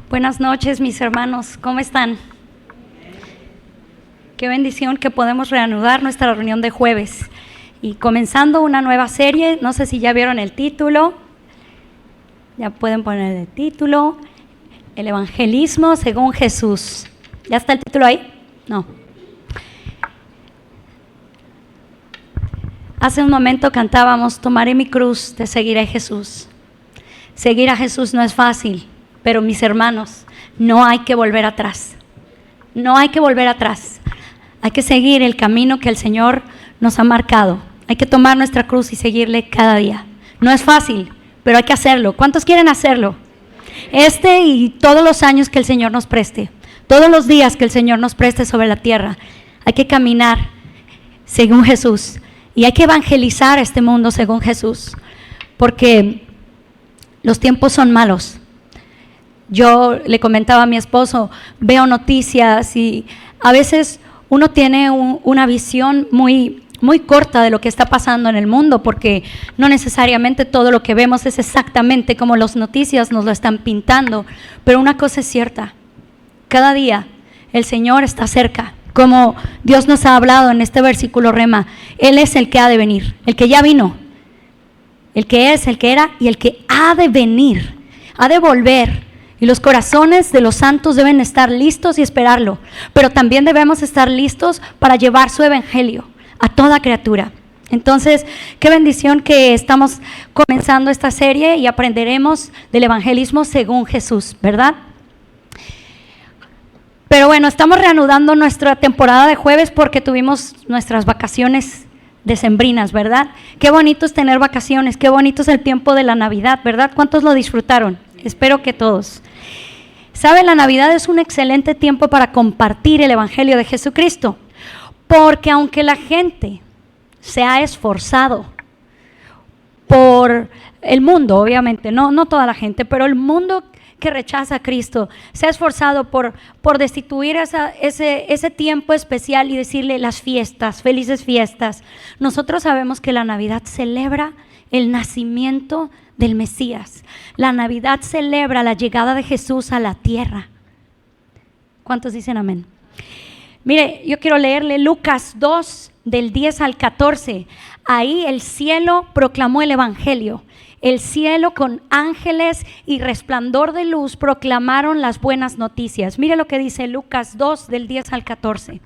Buenas noches, mis hermanos, ¿cómo están? Qué bendición que podemos reanudar nuestra reunión de jueves y comenzando una nueva serie. No sé si ya vieron el título, ya pueden poner el título: El evangelismo según Jesús. ¿Ya está el título ahí? No. Hace un momento cantábamos: tomaré mi cruz, te seguiré, Jesús. Seguir a Jesús no es fácil, pero mis hermanos, no hay que volver atrás. No hay que volver atrás. Hay que seguir el camino que el Señor nos ha marcado. Hay que tomar nuestra cruz y seguirle cada día. No es fácil, pero hay que hacerlo. ¿Cuántos quieren hacerlo? Y todos los años que el Señor nos preste, todos los días que el Señor nos preste sobre la tierra, hay que caminar según Jesús y hay que evangelizar este mundo según Jesús, porque los tiempos son malos. Yo le comentaba a mi esposo, veo noticias y a veces uno tiene una visión muy corta de lo que está pasando en el mundo, porque no necesariamente todo lo que vemos es exactamente como las noticias nos lo están pintando, pero una cosa es cierta: cada día el Señor está cerca, como Dios nos ha hablado en este versículo rema. Él es el que ha de venir, el que ya vino, el que es, el que era y el que ha de venir, ha de volver. Y los corazones de los santos deben estar listos y esperarlo, pero también debemos estar listos para llevar su evangelio a toda criatura. Entonces, qué bendición que estamos comenzando esta serie y aprenderemos del evangelismo según Jesús, ¿verdad? Pero bueno, estamos reanudando nuestra temporada de jueves porque tuvimos nuestras vacaciones decembrinas, ¿verdad? Qué bonito es tener vacaciones, qué bonito es el tiempo de la Navidad, ¿verdad? ¿Cuántos lo disfrutaron? Espero que todos. ¿Sabe? La Navidad es un excelente tiempo para compartir el evangelio de Jesucristo, porque aunque la gente se ha esforzado por el mundo, obviamente, no toda la gente, pero el mundo que rechaza a Cristo se ha esforzado por destituir ese tiempo especial y decirle las fiestas, felices fiestas. Nosotros sabemos que la Navidad celebra el nacimiento del Mesías. La Navidad celebra la llegada de Jesús a la tierra. ¿Cuántos dicen amén? Mire, yo quiero leerle Lucas 2, del 10 al 14. Ahí el cielo proclamó el evangelio. El cielo con ángeles y resplandor de luz proclamaron las buenas noticias. Mire lo que dice Lucas 2, del 10 al 14.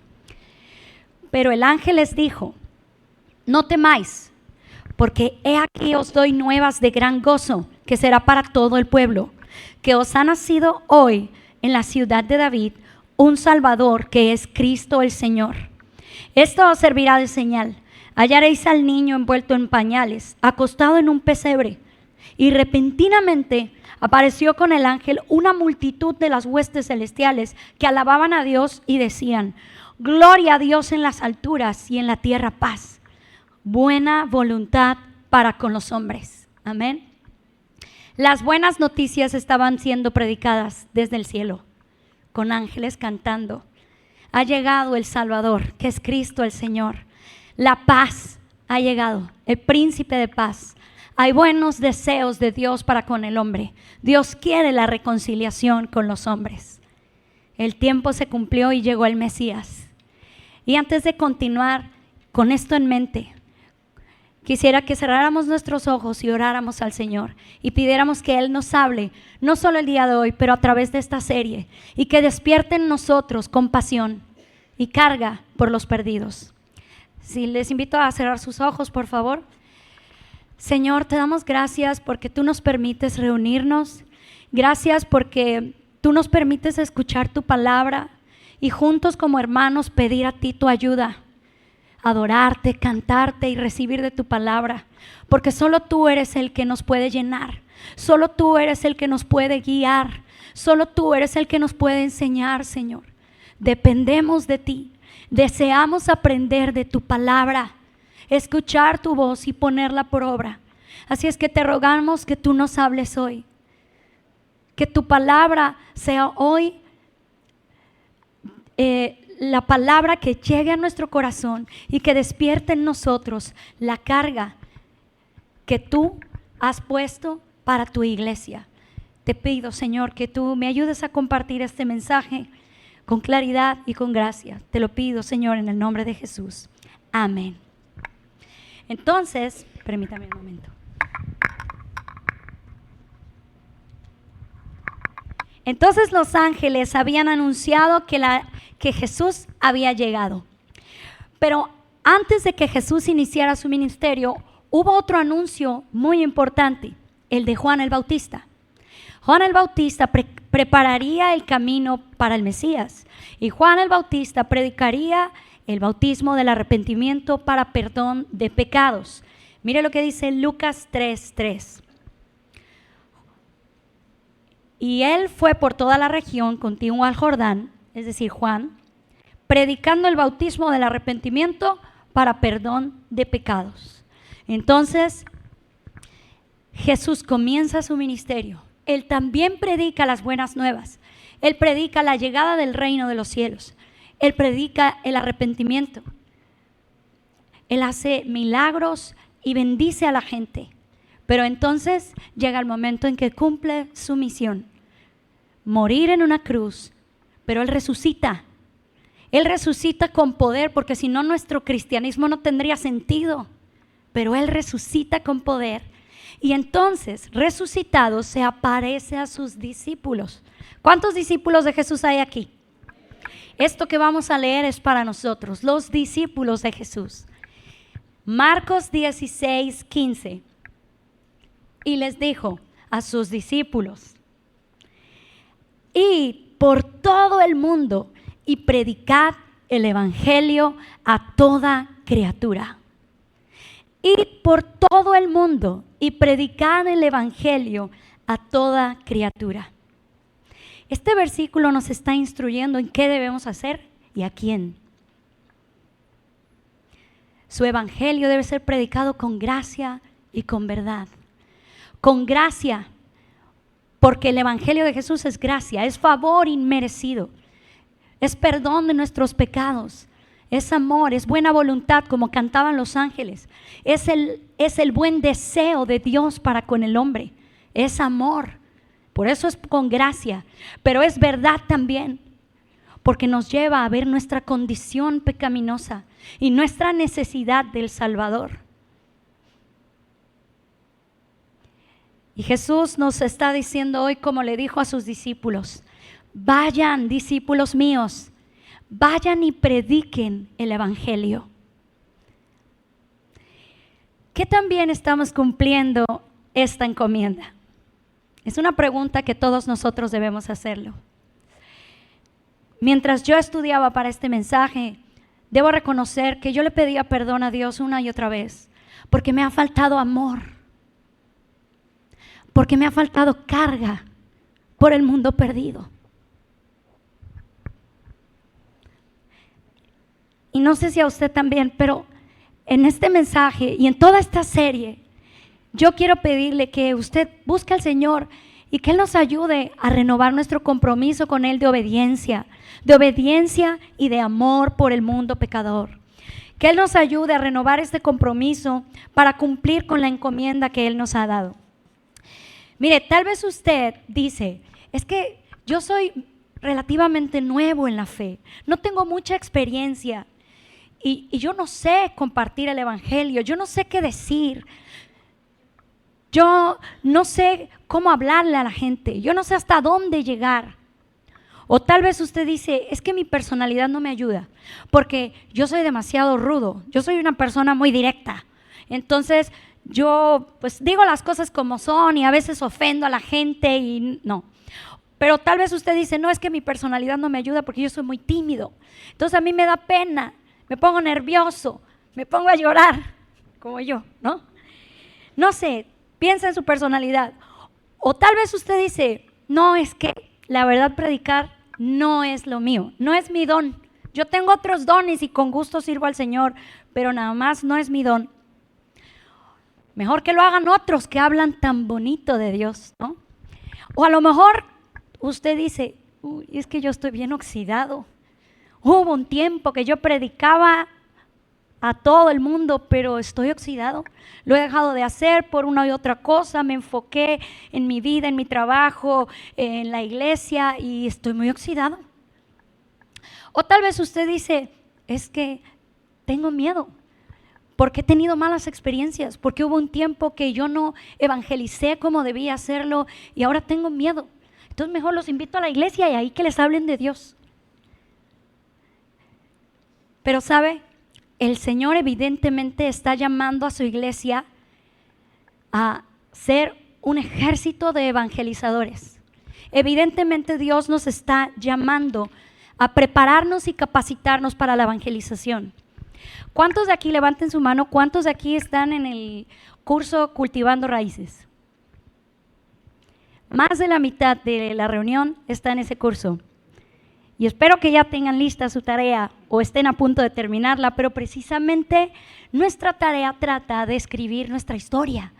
Pero el ángel les dijo: no temáis, porque he aquí os doy nuevas de gran gozo, que será para todo el pueblo, que os ha nacido hoy en la ciudad de David un Salvador, que es Cristo el Señor. Esto os servirá de señal: hallaréis al niño envuelto en pañales, acostado en un pesebre. Y repentinamente apareció con el ángel una multitud de las huestes celestiales que alababan a Dios y decían: gloria a Dios en las alturas y en la tierra paz, buena voluntad para con los hombres. Amén. Las buenas noticias estaban siendo predicadas desde el cielo, con ángeles cantando: ha llegado el Salvador, que es Cristo el Señor. La paz ha llegado, el príncipe de paz. Hay buenos deseos de Dios para con el hombre. Dios quiere la reconciliación con los hombres. El tiempo se cumplió y llegó el Mesías. Y antes de continuar con esto en mente, quisiera que cerráramos nuestros ojos y oráramos al Señor y pidiéramos que Él nos hable, no solo el día de hoy, pero a través de esta serie, y que despierte en nosotros compasión y carga por los perdidos. Si les invito a cerrar sus ojos, por favor. Señor, te damos gracias porque tú nos permites reunirnos. Gracias porque tú nos permites escuchar tu palabra y juntos como hermanos pedir a ti tu ayuda, adorarte, cantarte y recibir de tu palabra, porque solo tú eres el que nos puede llenar, solo tú eres el que nos puede guiar, solo tú eres el que nos puede enseñar, Señor. Dependemos de ti, deseamos aprender de tu palabra, escuchar tu voz y ponerla por obra. Así es que te rogamos que tú nos hables hoy, que tu palabra sea hoy la palabra que llegue a nuestro corazón y que despierte en nosotros la carga que tú has puesto para tu iglesia. te pido, Señor, que tú me ayudes a compartir este mensaje con claridad y con gracia. Te lo pido, Señor, en el nombre de Jesús. Amén. Entonces, permítame un momento. Entonces los ángeles habían anunciado que Jesús había llegado. Pero antes de que Jesús iniciara su ministerio, hubo otro anuncio muy importante, el de Juan el Bautista. Juan el Bautista prepararía el camino para el Mesías, y Juan el Bautista predicaría el bautismo del arrepentimiento para perdón de pecados. Mire lo que dice Lucas 3:3. Y él fue por toda la región contigua al Jordán, es decir, Juan, predicando el bautismo del arrepentimiento para perdón de pecados. Entonces, Jesús comienza su ministerio. Él también predica las buenas nuevas. Él predica la llegada del reino de los cielos. Él predica el arrepentimiento. Él hace milagros y bendice a la gente. Pero entonces llega el momento en que cumple su misión. Morir en una cruz, pero Él resucita. Él resucita con poder, porque si no nuestro cristianismo no tendría sentido. Pero Él resucita con poder. Y entonces, resucitado, se aparece a sus discípulos. ¿Cuántos discípulos de Jesús hay aquí? Esto que vamos a leer es para nosotros, los discípulos de Jesús. Marcos 16:15. Y les dijo a sus discípulos: id por todo el mundo y predicad el evangelio a toda criatura. Id por todo el mundo y predicad el evangelio a toda criatura. Este versículo nos está instruyendo en qué debemos hacer y a quién. Su evangelio debe ser predicado con gracia y con verdad. Con gracia, porque el evangelio de Jesús es gracia, es favor inmerecido, es perdón de nuestros pecados, es amor, es buena voluntad, como cantaban los ángeles, es el buen deseo de Dios para con el hombre, es amor, por eso es con gracia, pero es verdad también, porque nos lleva a ver nuestra condición pecaminosa y nuestra necesidad del Salvador. Y Jesús nos está diciendo hoy, como le dijo a sus discípulos: vayan, discípulos míos, vayan y prediquen el evangelio. ¿Qué también estamos cumpliendo esta encomienda? Es una pregunta que todos nosotros debemos hacerlo. Mientras yo estudiaba para este mensaje, debo reconocer que yo le pedía perdón a Dios una y otra vez, porque me ha faltado amor, porque me ha faltado carga por el mundo perdido. Y no sé si a usted también, pero en este mensaje y en toda esta serie, yo quiero pedirle que usted busque al Señor y que Él nos ayude a renovar nuestro compromiso con Él de obediencia y de amor por el mundo pecador. Que Él nos ayude a renovar este compromiso para cumplir con la encomienda que Él nos ha dado. Mire, tal vez usted dice: es que yo soy relativamente nuevo en la fe, no tengo mucha experiencia y yo no sé compartir el evangelio, yo no sé qué decir, yo no sé cómo hablarle a la gente, yo no sé hasta dónde llegar. O tal vez usted dice: es que mi personalidad no me ayuda, porque yo soy demasiado rudo, yo soy una persona muy directa, entonces yo pues digo las cosas como son y a veces ofendo a la gente y no. Pero tal vez usted dice: no, es que mi personalidad no me ayuda porque yo soy muy tímido, entonces a mí me da pena, me pongo nervioso, me pongo a llorar, como yo, ¿no? No sé, piensa en su personalidad. O tal vez usted dice: no, es que la verdad predicar no es lo mío, no es mi don. Yo tengo otros dones y con gusto sirvo al Señor, pero nada más no es mi don. Mejor que lo hagan otros que hablan tan bonito de Dios, ¿no? O a lo mejor usted dice: uy, es que yo estoy bien oxidado. Hubo un tiempo que yo predicaba a todo el mundo, pero estoy oxidado. Lo he dejado de hacer por una y otra cosa. Me enfoqué en mi vida, en mi trabajo, en la iglesia y estoy muy oxidado. O tal vez usted dice, es que tengo miedo. Porque he tenido malas experiencias, porque hubo un tiempo que yo no evangelicé como debía hacerlo y ahora tengo miedo. Entonces mejor los invito a la iglesia y ahí que les hablen de Dios. Pero ¿sabe? El Señor evidentemente está llamando a su iglesia a ser un ejército de evangelizadores. Evidentemente Dios nos está llamando a prepararnos y capacitarnos para la evangelización. ¿Cuántos de aquí, levanten su mano, cuántos de aquí están en el curso Cultivando Raíces? Más de la mitad de la reunión está en ese curso. Y espero que ya tengan lista su tarea o estén a punto de terminarla, pero precisamente nuestra tarea trata de escribir nuestra historia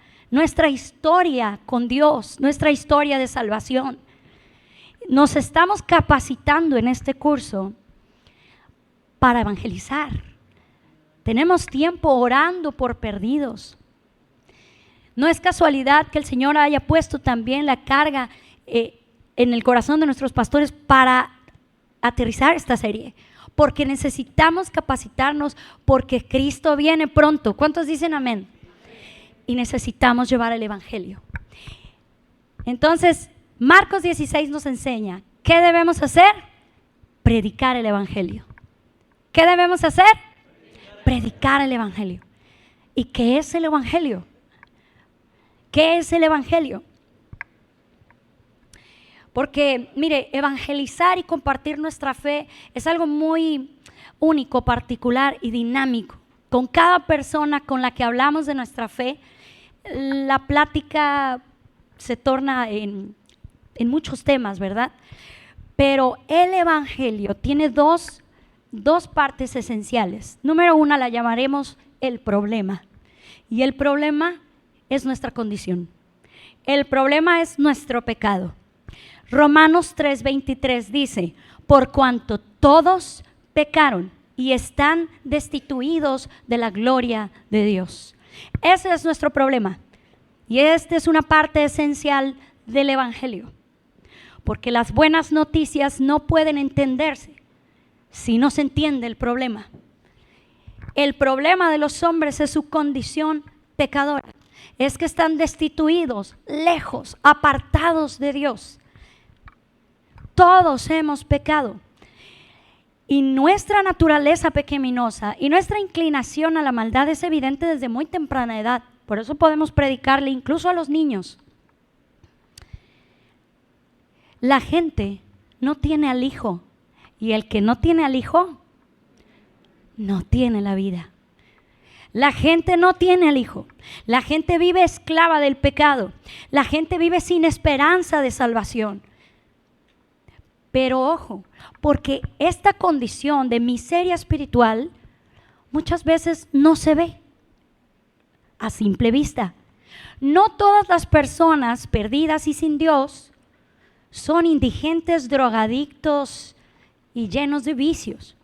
con Dios, nuestra historia de salvación. Nos estamos capacitando en este curso para evangelizar. Tenemos tiempo orando por perdidos. No es casualidad que el Señor haya puesto también la carga en el corazón de nuestros pastores para aterrizar esta serie, porque necesitamos capacitarnos, porque Cristo viene pronto. ¿Cuántos dicen amén? Y necesitamos llevar el evangelio. Entonces, Marcos 16 nos enseña, ¿qué debemos hacer? Predicar el evangelio. ¿Qué debemos hacer? Predicar el evangelio. ¿Y qué es el evangelio? ¿Qué es el evangelio? Porque, mire, evangelizar y compartir nuestra fe es algo muy único, particular y dinámico. Con cada persona con la que hablamos de nuestra fe, la plática se torna en muchos temas, ¿verdad? Pero el evangelio tiene dos partes esenciales. Número una la llamaremos el problema. Y el problema es nuestra condición. El problema es nuestro pecado. Romanos 3:23 dice, por cuanto todos pecaron y están destituidos de la gloria de Dios. Ese es nuestro problema. Y esta es una parte esencial del evangelio. Porque las buenas noticias no pueden entenderse si no se entiende el problema. El problema de los hombres es su condición pecadora. Es que están destituidos, lejos, apartados de Dios. Todos hemos pecado. Y nuestra naturaleza pecaminosa y nuestra inclinación a la maldad es evidente desde muy temprana edad. Por eso podemos predicarle incluso a los niños. La gente no tiene al Hijo. Y el que no tiene al Hijo, no tiene la vida. La gente no tiene al Hijo. La gente vive esclava del pecado. La gente vive sin esperanza de salvación. Pero ojo, porque esta condición de miseria espiritual muchas veces no se ve a simple vista. No todas las personas perdidas y sin Dios son indigentes, drogadictos y llenos de vicios.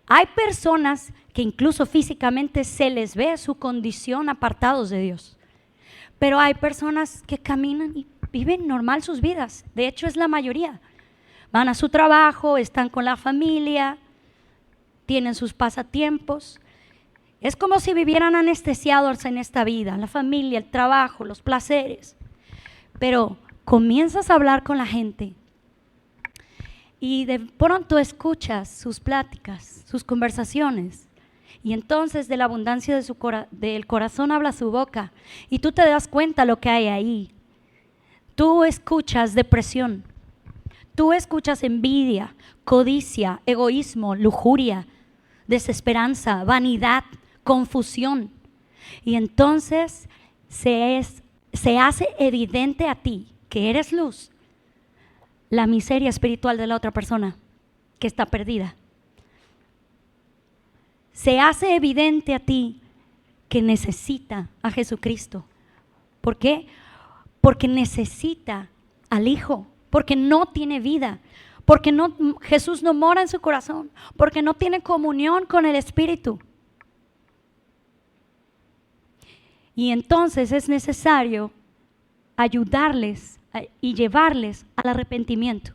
Hay personas que incluso físicamente se les ve su condición apartados de Dios. Pero hay personas que caminan y viven normal sus vidas. De hecho, es la mayoría. Van a su trabajo, están con la familia, tienen sus pasatiempos. Es como si vivieran anestesiados en esta vida, la familia, el trabajo, los placeres. Pero comienzas a hablar con la gente y de pronto escuchas sus pláticas, sus conversaciones. Y entonces de la abundancia del corazón habla su boca. Y tú te das cuenta lo que hay ahí. Tú escuchas depresión. Tú escuchas envidia, codicia, egoísmo, lujuria, desesperanza, vanidad, confusión. Y entonces se hace evidente a ti que eres luz, la miseria espiritual de la otra persona que está perdida. Se hace evidente a ti que necesita a Jesucristo. ¿Por qué? Porque necesita al Hijo. Porque no tiene vida, porque Jesús no mora en su corazón, porque no tiene comunión con el Espíritu. Y entonces es necesario ayudarles y llevarles al arrepentimiento.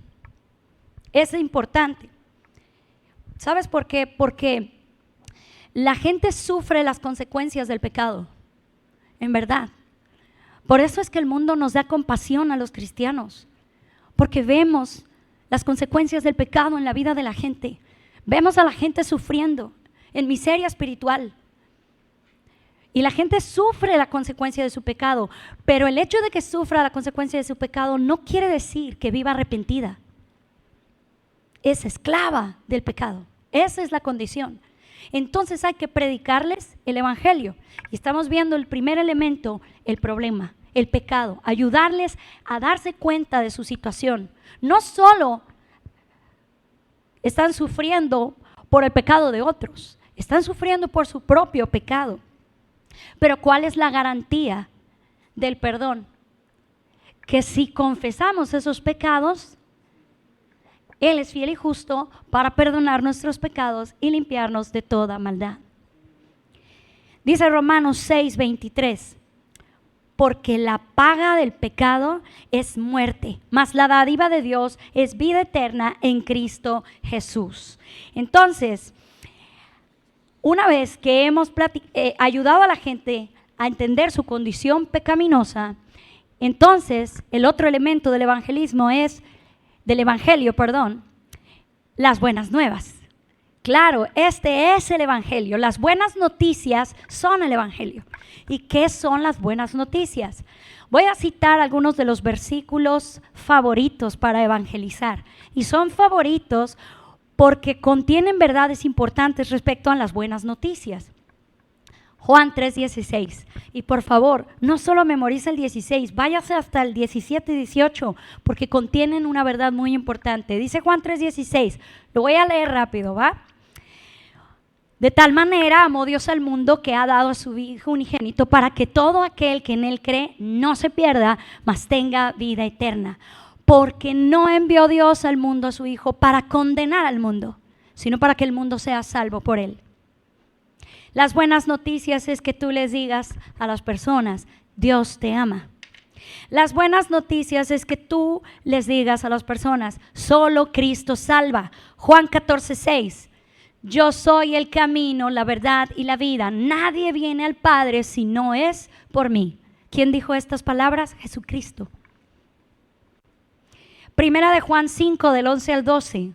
Es importante. ¿Sabes por qué? Porque la gente sufre las consecuencias del pecado, en verdad. Por eso es que el mundo nos da compasión a los cristianos, porque vemos las consecuencias del pecado en la vida de la gente. Vemos a la gente sufriendo en miseria espiritual. Y la gente sufre la consecuencia de su pecado, pero el hecho de que sufra la consecuencia de su pecado no quiere decir que viva arrepentida. Es esclava del pecado. Esa es la condición. Entonces hay que predicarles el evangelio. Y estamos viendo el primer elemento, el problema, el pecado. Ayudarles a darse cuenta de su situación. No solo están sufriendo por el pecado de otros, están sufriendo por su propio pecado. Pero ¿cuál es la garantía del perdón? Que si confesamos esos pecados, Él es fiel y justo para perdonar nuestros pecados y limpiarnos de toda maldad. Dice Romanos 6:23, porque la paga del pecado es muerte, mas la dádiva de Dios es vida eterna en Cristo Jesús. Entonces, una vez que hemos ayudado a la gente a entender su condición pecaminosa, entonces el otro elemento del evangelio, las buenas nuevas. Claro, este es el evangelio. Las buenas noticias son el evangelio. ¿Y qué son las buenas noticias? Voy a citar algunos de los versículos favoritos para evangelizar. Y son favoritos porque contienen verdades importantes respecto a las buenas noticias. Juan 3:16. Y por favor, no solo memoriza el 16, váyase hasta el 17 y 18, porque contienen una verdad muy importante. Dice Juan 3:16, lo voy a leer rápido, ¿va? De tal manera amó Dios al mundo que ha dado a su Hijo unigénito para que todo aquel que en Él cree no se pierda, mas tenga vida eterna. Porque no envió Dios al mundo a su Hijo para condenar al mundo, sino para que el mundo sea salvo por Él. Las buenas noticias es que tú les digas a las personas, Dios te ama. Las buenas noticias es que tú les digas a las personas, solo Cristo salva. Juan 14:6, yo soy el camino, la verdad y la vida. Nadie viene al Padre si no es por mí. ¿Quién dijo estas palabras? Jesucristo. Primera de Juan 5, del 11 al 12.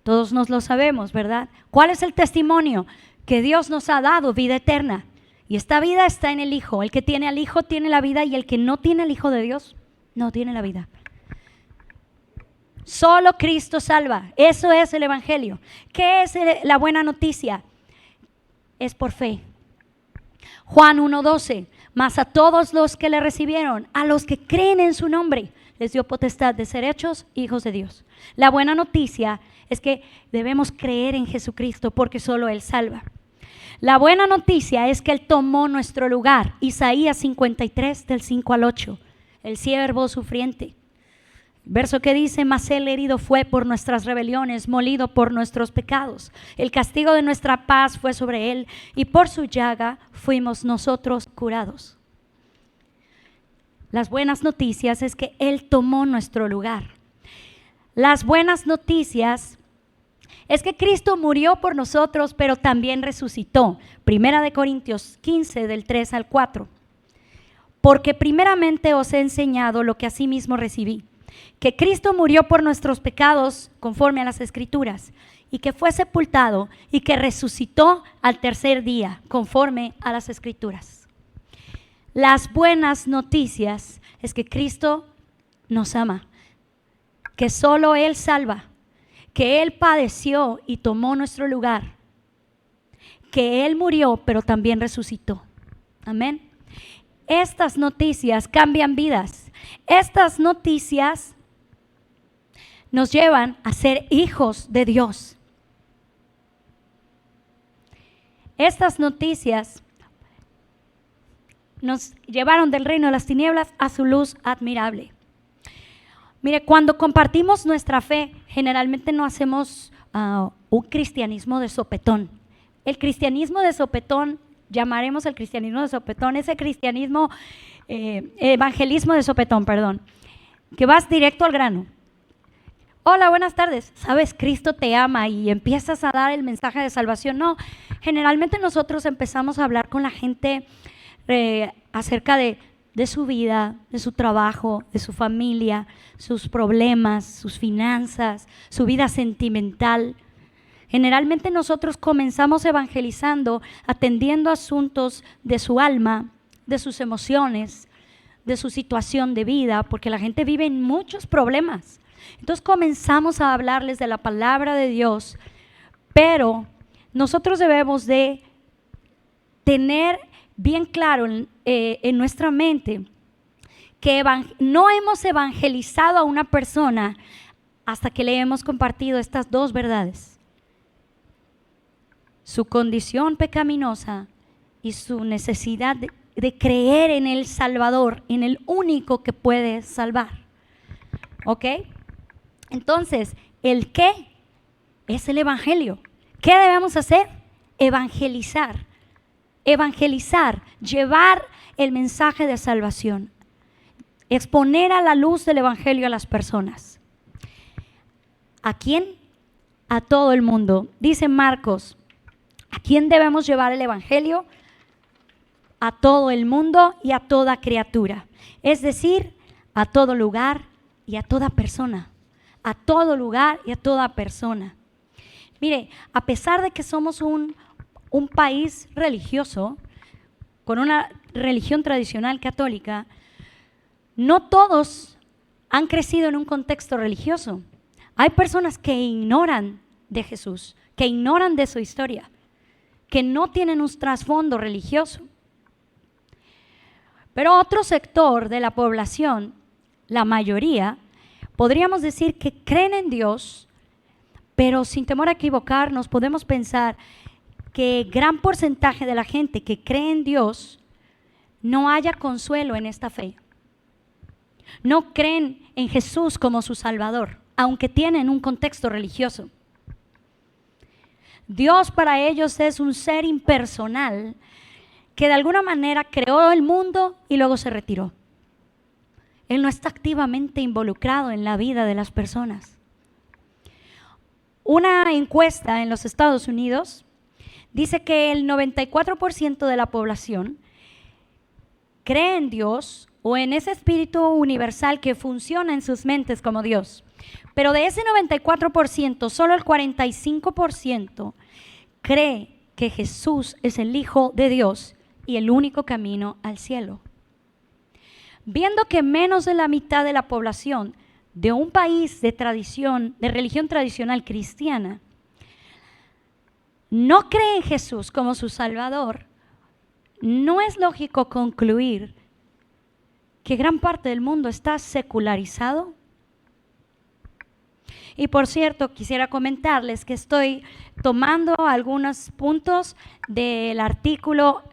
Todos nos lo sabemos, ¿verdad? ¿Cuál es el testimonio? Que Dios nos ha dado vida eterna. Y esta vida está en el Hijo. El que tiene al Hijo tiene la vida, y el que no tiene al Hijo de Dios no tiene la vida. Solo Cristo salva. Eso es el evangelio. ¿Qué es la buena noticia? Es por fe. Juan 1:12. Mas a todos los que le recibieron, a los que creen en su nombre, les dio potestad de ser hechos hijos de Dios. La buena noticia es que debemos creer en Jesucristo porque solo Él salva. La buena noticia es que Él tomó nuestro lugar. Isaías 53, del 5 al 8. El siervo sufriente. Verso que dice, mas Él herido fue por nuestras rebeliones, molido por nuestros pecados. El castigo de nuestra paz fue sobre Él, y por su llaga fuimos nosotros curados. Las buenas noticias es que Él tomó nuestro lugar. Las buenas noticias es que Cristo murió por nosotros, pero también resucitó. Primera de Corintios 15, del 3 al 4. Porque primeramente os he enseñado lo que asimismo recibí, que Cristo murió por nuestros pecados conforme a las Escrituras, y que fue sepultado y que resucitó al tercer día conforme a las Escrituras. Las buenas noticias es que Cristo nos ama, que solo Él salva, que Él padeció y tomó nuestro lugar, que Él murió pero también resucitó. Amén. Estas noticias cambian vidas. Estas noticias nos llevan a ser hijos de Dios. Estas noticias nos llevaron del reino de las tinieblas a su luz admirable. Mire, cuando compartimos nuestra fe, generalmente no hacemos un cristianismo de sopetón. El cristianismo de sopetón llamaremos el cristianismo de sopetón, ese cristianismo, evangelismo de sopetón, perdón, que vas directo al grano. Hola, buenas tardes. ¿Sabes? Cristo te ama y empiezas a dar el mensaje de salvación. No, generalmente nosotros empezamos a hablar con la gente acerca de su vida, de su trabajo, de su familia, sus problemas, sus finanzas, su vida sentimental. Generalmente nosotros comenzamos evangelizando, atendiendo asuntos de su alma, de sus emociones, de su situación de vida, porque la gente vive en muchos problemas. Entonces comenzamos a hablarles de la palabra de Dios, pero nosotros debemos de tener bien claro en nuestra mente que no hemos evangelizado a una persona hasta que le hemos compartido estas dos verdades: su condición pecaminosa y su necesidad de creer en el Salvador, en el único que puede salvar. ¿Ok? Entonces, ¿el qué? Es el evangelio. ¿Qué debemos hacer? Evangelizar. Evangelizar, llevar el mensaje de salvación, exponer a la luz del evangelio a las personas. ¿A quién? A todo el mundo. Dice Marcos, ¿a quién debemos llevar el evangelio? A todo el mundo y a toda criatura. Es decir, a todo lugar y a toda persona. A todo lugar y a toda persona. Mire, a pesar de que somos un país religioso, con una religión tradicional católica, no todos han crecido en un contexto religioso. Hay personas que ignoran de Jesús, que ignoran de su historia, que no tienen un trasfondo religioso. Pero otro sector de la población, la mayoría, podríamos decir que creen en Dios, pero sin temor a equivocarnos, podemos pensar que gran porcentaje de la gente que cree en Dios no haya consuelo en esta fe. No creen en Jesús como su Salvador, aunque tienen un contexto religioso. Dios para ellos es un ser impersonal que de alguna manera creó el mundo y luego se retiró. Él no está activamente involucrado en la vida de las personas. Una encuesta en los Estados Unidos dice que el 94% de la población cree en Dios o en ese espíritu universal que funciona en sus mentes como Dios. Pero de ese 94%, solo el 45% cree que Jesús es el Hijo de Dios y el único camino al cielo. Viendo que menos de la mitad de la población de un país de religión tradicional cristiana, no cree en Jesús como su Salvador, no es lógico concluir que gran parte del mundo está secularizado. Y por cierto, quisiera comentarles que estoy tomando algunos puntos del artículo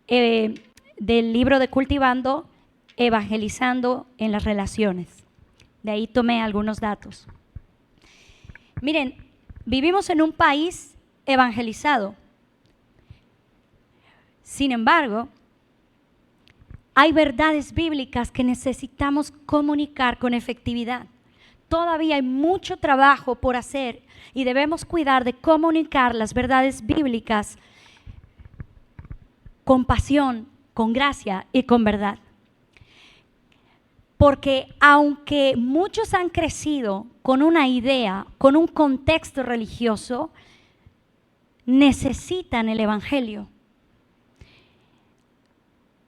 del libro de Cultivando, Evangelizando en las Relaciones. De ahí tomé algunos datos. Miren, vivimos en un país evangelizado. Sin embargo, hay verdades bíblicas que necesitamos comunicar con efectividad. Todavía hay mucho trabajo por hacer y debemos cuidar de comunicar las verdades bíblicas con pasión, con gracia y con verdad. Porque aunque muchos han crecido con una idea, con un contexto religioso, necesitan el evangelio.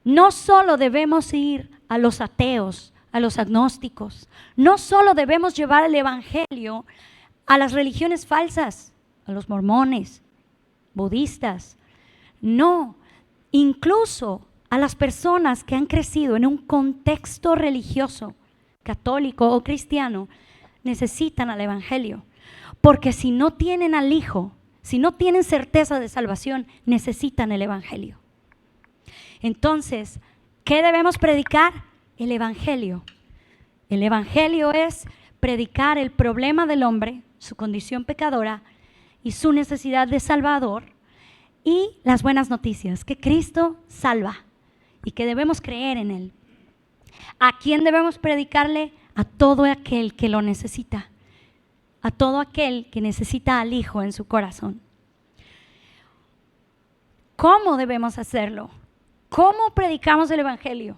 No solo debemos ir a los ateos, a los agnósticos, no solo debemos llevar el evangelio a las religiones falsas, a los mormones, budistas, no, incluso a las personas que han crecido en un contexto religioso, católico o cristiano, necesitan al evangelio, porque si no tienen al Hijo, si no tienen certeza de salvación, necesitan el evangelio. Entonces, ¿qué debemos predicar? El evangelio. El evangelio es predicar el problema del hombre, su condición pecadora y su necesidad de Salvador, y las buenas noticias, que Cristo salva y que debemos creer en Él. ¿A quién debemos predicarle? A todo aquel que lo necesita, a todo aquel que necesita al Hijo en su corazón. ¿Cómo debemos hacerlo? ¿Cómo predicamos el Evangelio?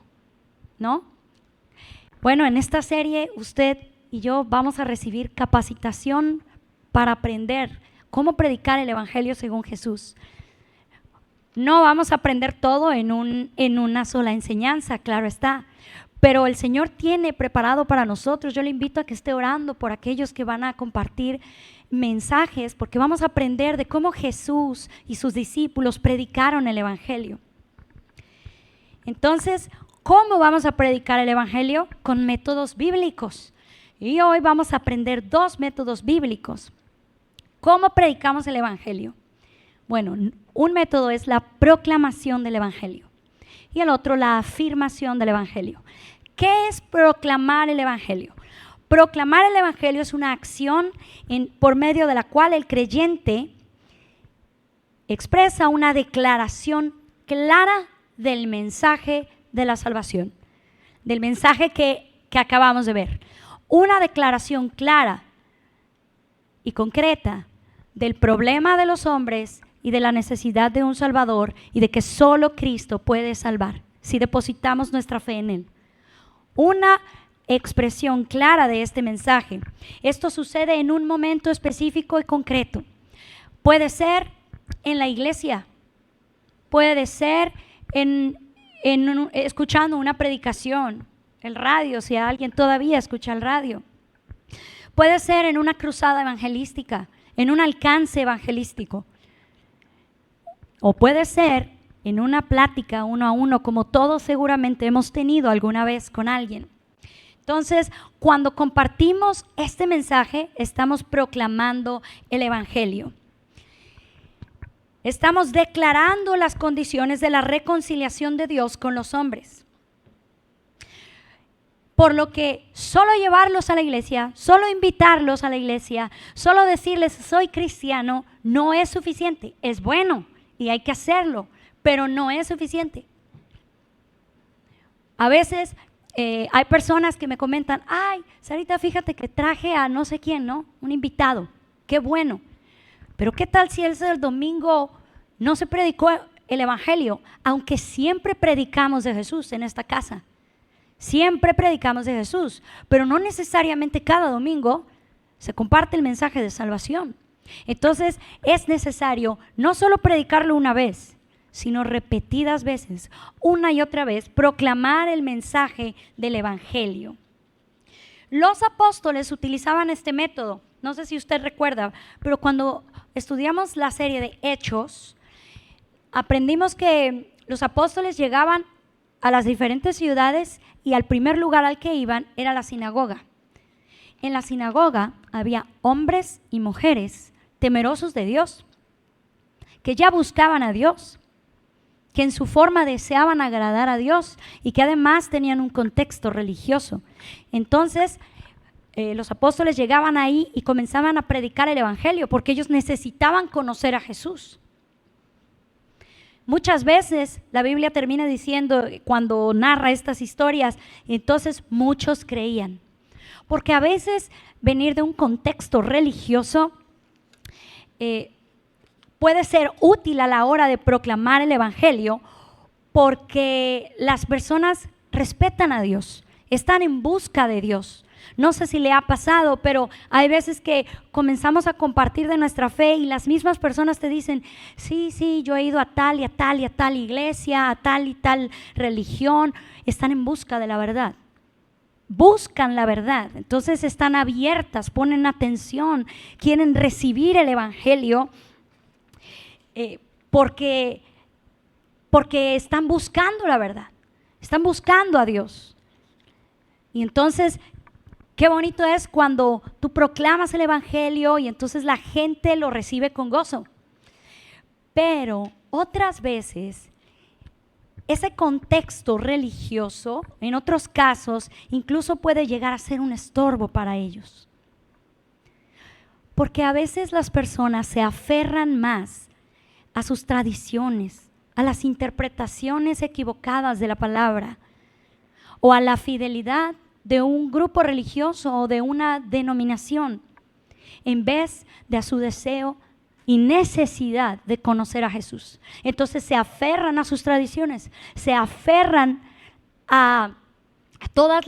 ¿No? Bueno, en esta serie usted y yo vamos a recibir capacitación para aprender cómo predicar el Evangelio según Jesús. No vamos a aprender todo en una sola enseñanza, claro está, pero el Señor tiene preparado para nosotros. Yo le invito a que esté orando por aquellos que van a compartir mensajes, porque vamos a aprender de cómo Jesús y sus discípulos predicaron el Evangelio. Entonces, ¿cómo vamos a predicar el Evangelio? Con métodos bíblicos. Y hoy vamos a aprender 2 métodos bíblicos. ¿Cómo predicamos el Evangelio? Bueno, un método es la proclamación del Evangelio y el otro la afirmación del Evangelio. ¿Qué es proclamar el Evangelio? Proclamar el Evangelio es una acción por medio de la cual el creyente expresa una declaración clara del mensaje de la salvación, del mensaje que acabamos de ver. Una declaración clara y concreta del problema de los hombres y de la necesidad de un Salvador y de que solo Cristo puede salvar si depositamos nuestra fe en Él. Una expresión clara de este mensaje. Esto sucede en un momento específico y concreto. Puede ser en la iglesia, puede ser escuchando una predicación, el radio, si alguien todavía escucha el radio. Puede ser en una cruzada evangelística, en un alcance evangelístico. O puede ser en una plática uno a uno, como todos seguramente hemos tenido alguna vez con alguien. Entonces, cuando compartimos este mensaje, estamos proclamando el Evangelio. Estamos declarando las condiciones de la reconciliación de Dios con los hombres. Por lo que solo llevarlos a la iglesia, solo invitarlos a la iglesia, solo decirles soy cristiano, no es suficiente. Es bueno y hay que hacerlo, pero no es suficiente. A veces hay personas que me comentan, ay, Sarita, fíjate que traje a no sé quién, ¿no? Un invitado, qué bueno. Pero ¿qué tal si el domingo no se predicó el Evangelio? Aunque siempre predicamos de Jesús en esta casa. Siempre predicamos de Jesús, pero no necesariamente cada domingo se comparte el mensaje de salvación. Entonces es necesario no solo predicarlo una vez, sino repetidas veces, una y otra vez, proclamar el mensaje del Evangelio. Los apóstoles utilizaban este método, no sé si usted recuerda, pero cuando estudiamos la serie de Hechos, aprendimos que los apóstoles llegaban a las diferentes ciudades y al primer lugar al que iban era la sinagoga. En la sinagoga había hombres y mujeres temerosos de Dios, que ya buscaban a Dios, que en su forma deseaban agradar a Dios y que además tenían un contexto religioso. Entonces, los apóstoles llegaban ahí y comenzaban a predicar el Evangelio porque ellos necesitaban conocer a Jesús. Muchas veces la Biblia termina diciendo, cuando narra estas historias, entonces muchos creían. Porque a veces venir de un contexto religioso puede ser útil a la hora de proclamar el Evangelio porque las personas respetan a Dios, están en busca de Dios. No sé si le ha pasado, pero hay veces que comenzamos a compartir de nuestra fe y las mismas personas te dicen, sí, yo he ido a tal y a tal y a tal iglesia, a tal y tal religión. Están en busca de la verdad. Buscan la verdad, entonces están abiertas, ponen atención, quieren recibir el Evangelio porque están buscando la verdad, están buscando a Dios. Y entonces, qué bonito es cuando tú proclamas el Evangelio y entonces la gente lo recibe con gozo. Pero otras veces, ese contexto religioso, en otros casos, incluso puede llegar a ser un estorbo para ellos. Porque a veces las personas se aferran más a sus tradiciones, a las interpretaciones equivocadas de la palabra o a la fidelidad de un grupo religioso o de una denominación, en vez de a su deseo y necesidad de conocer a Jesús. Entonces se aferran a sus tradiciones, se aferran a todas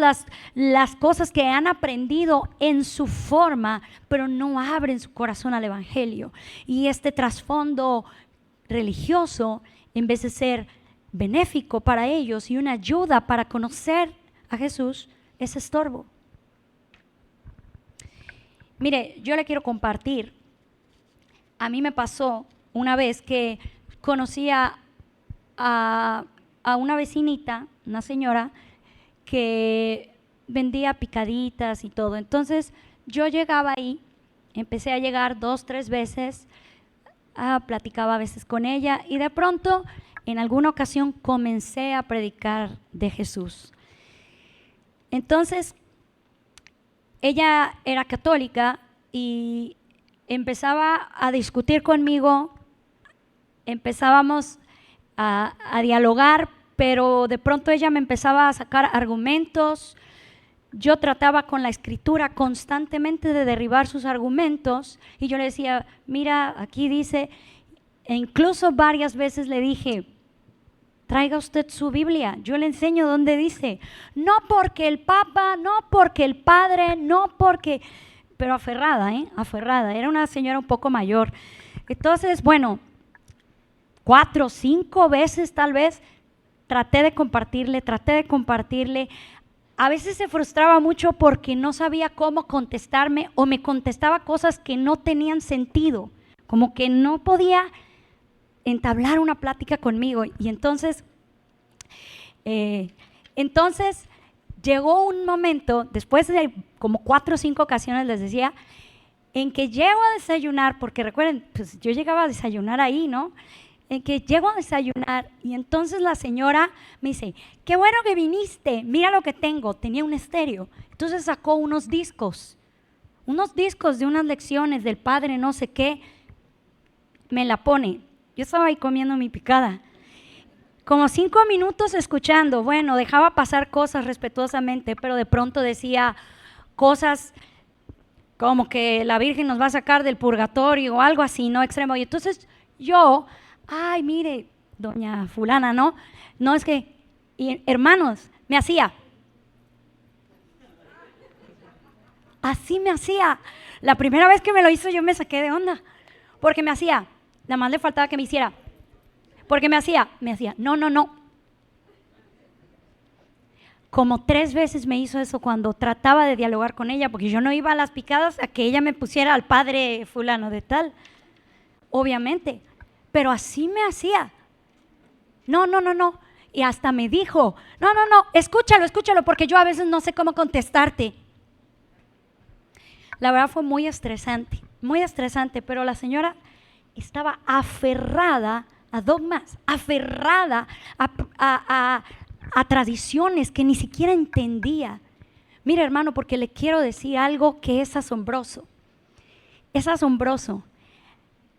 las cosas que han aprendido en su forma, pero no abren su corazón al Evangelio. Y este trasfondo religioso, en vez de ser benéfico para ellos y una ayuda para conocer a Jesús, es estorbo. Mire, yo le quiero compartir. A mí me pasó una vez que conocía a una vecinita, una señora, que vendía picaditas y todo. Entonces yo llegaba ahí, empecé a llegar 2, 3 veces, platicaba a veces con ella y de pronto en alguna ocasión comencé a predicar de Jesús. Entonces ella era católica y empezaba a discutir conmigo, empezábamos a dialogar, pero de pronto ella me empezaba a sacar argumentos. Yo trataba con la escritura constantemente de derribar sus argumentos y yo le decía, mira, aquí dice, e incluso varias veces le dije, traiga usted su Biblia, yo le enseño dónde dice, no porque el Papa, no porque el Padre, no porque, pero aferrada, aferrada, era una señora un poco mayor. Entonces, bueno, 4 o 5 veces tal vez traté de compartirle. A veces se frustraba mucho porque no sabía cómo contestarme o me contestaba cosas que no tenían sentido, como que no podía entablar una plática conmigo. Y entonces llegó un momento, después de como 4 o 5 ocasiones les decía, en que llego a desayunar, porque recuerden, pues yo llegaba a desayunar ahí, ¿no? En que llego a desayunar y entonces la señora me dice, qué bueno que viniste, mira lo que tengo. Tenía un estéreo, entonces sacó unos discos de unas lecciones del padre no sé qué, me la pone. Yo estaba ahí comiendo mi picada, como 5 minutos escuchando. Bueno, dejaba pasar cosas respetuosamente, pero de pronto decía cosas como que la Virgen nos va a sacar del purgatorio o algo así, ¿no? Extremo. Y entonces yo, ay, mire, doña fulana, ¿no? No, es que, y, hermanos, me hacía. Así me hacía. La primera vez que me lo hizo yo me saqué de onda, porque me hacía, nada más le faltaba que me hiciera, porque me hacía, no. Como 3 veces me hizo eso cuando trataba de dialogar con ella, porque yo no iba a las picadas a que ella me pusiera al padre fulano de tal, obviamente, pero así me hacía. No. Y hasta me dijo, no, escúchalo, porque yo a veces no sé cómo contestarte. La verdad fue muy estresante, pero la señora estaba aferrada a dogmas, aferrada a tradiciones que ni siquiera entendía. Mira, hermano, porque le quiero decir algo que es asombroso. Es asombroso.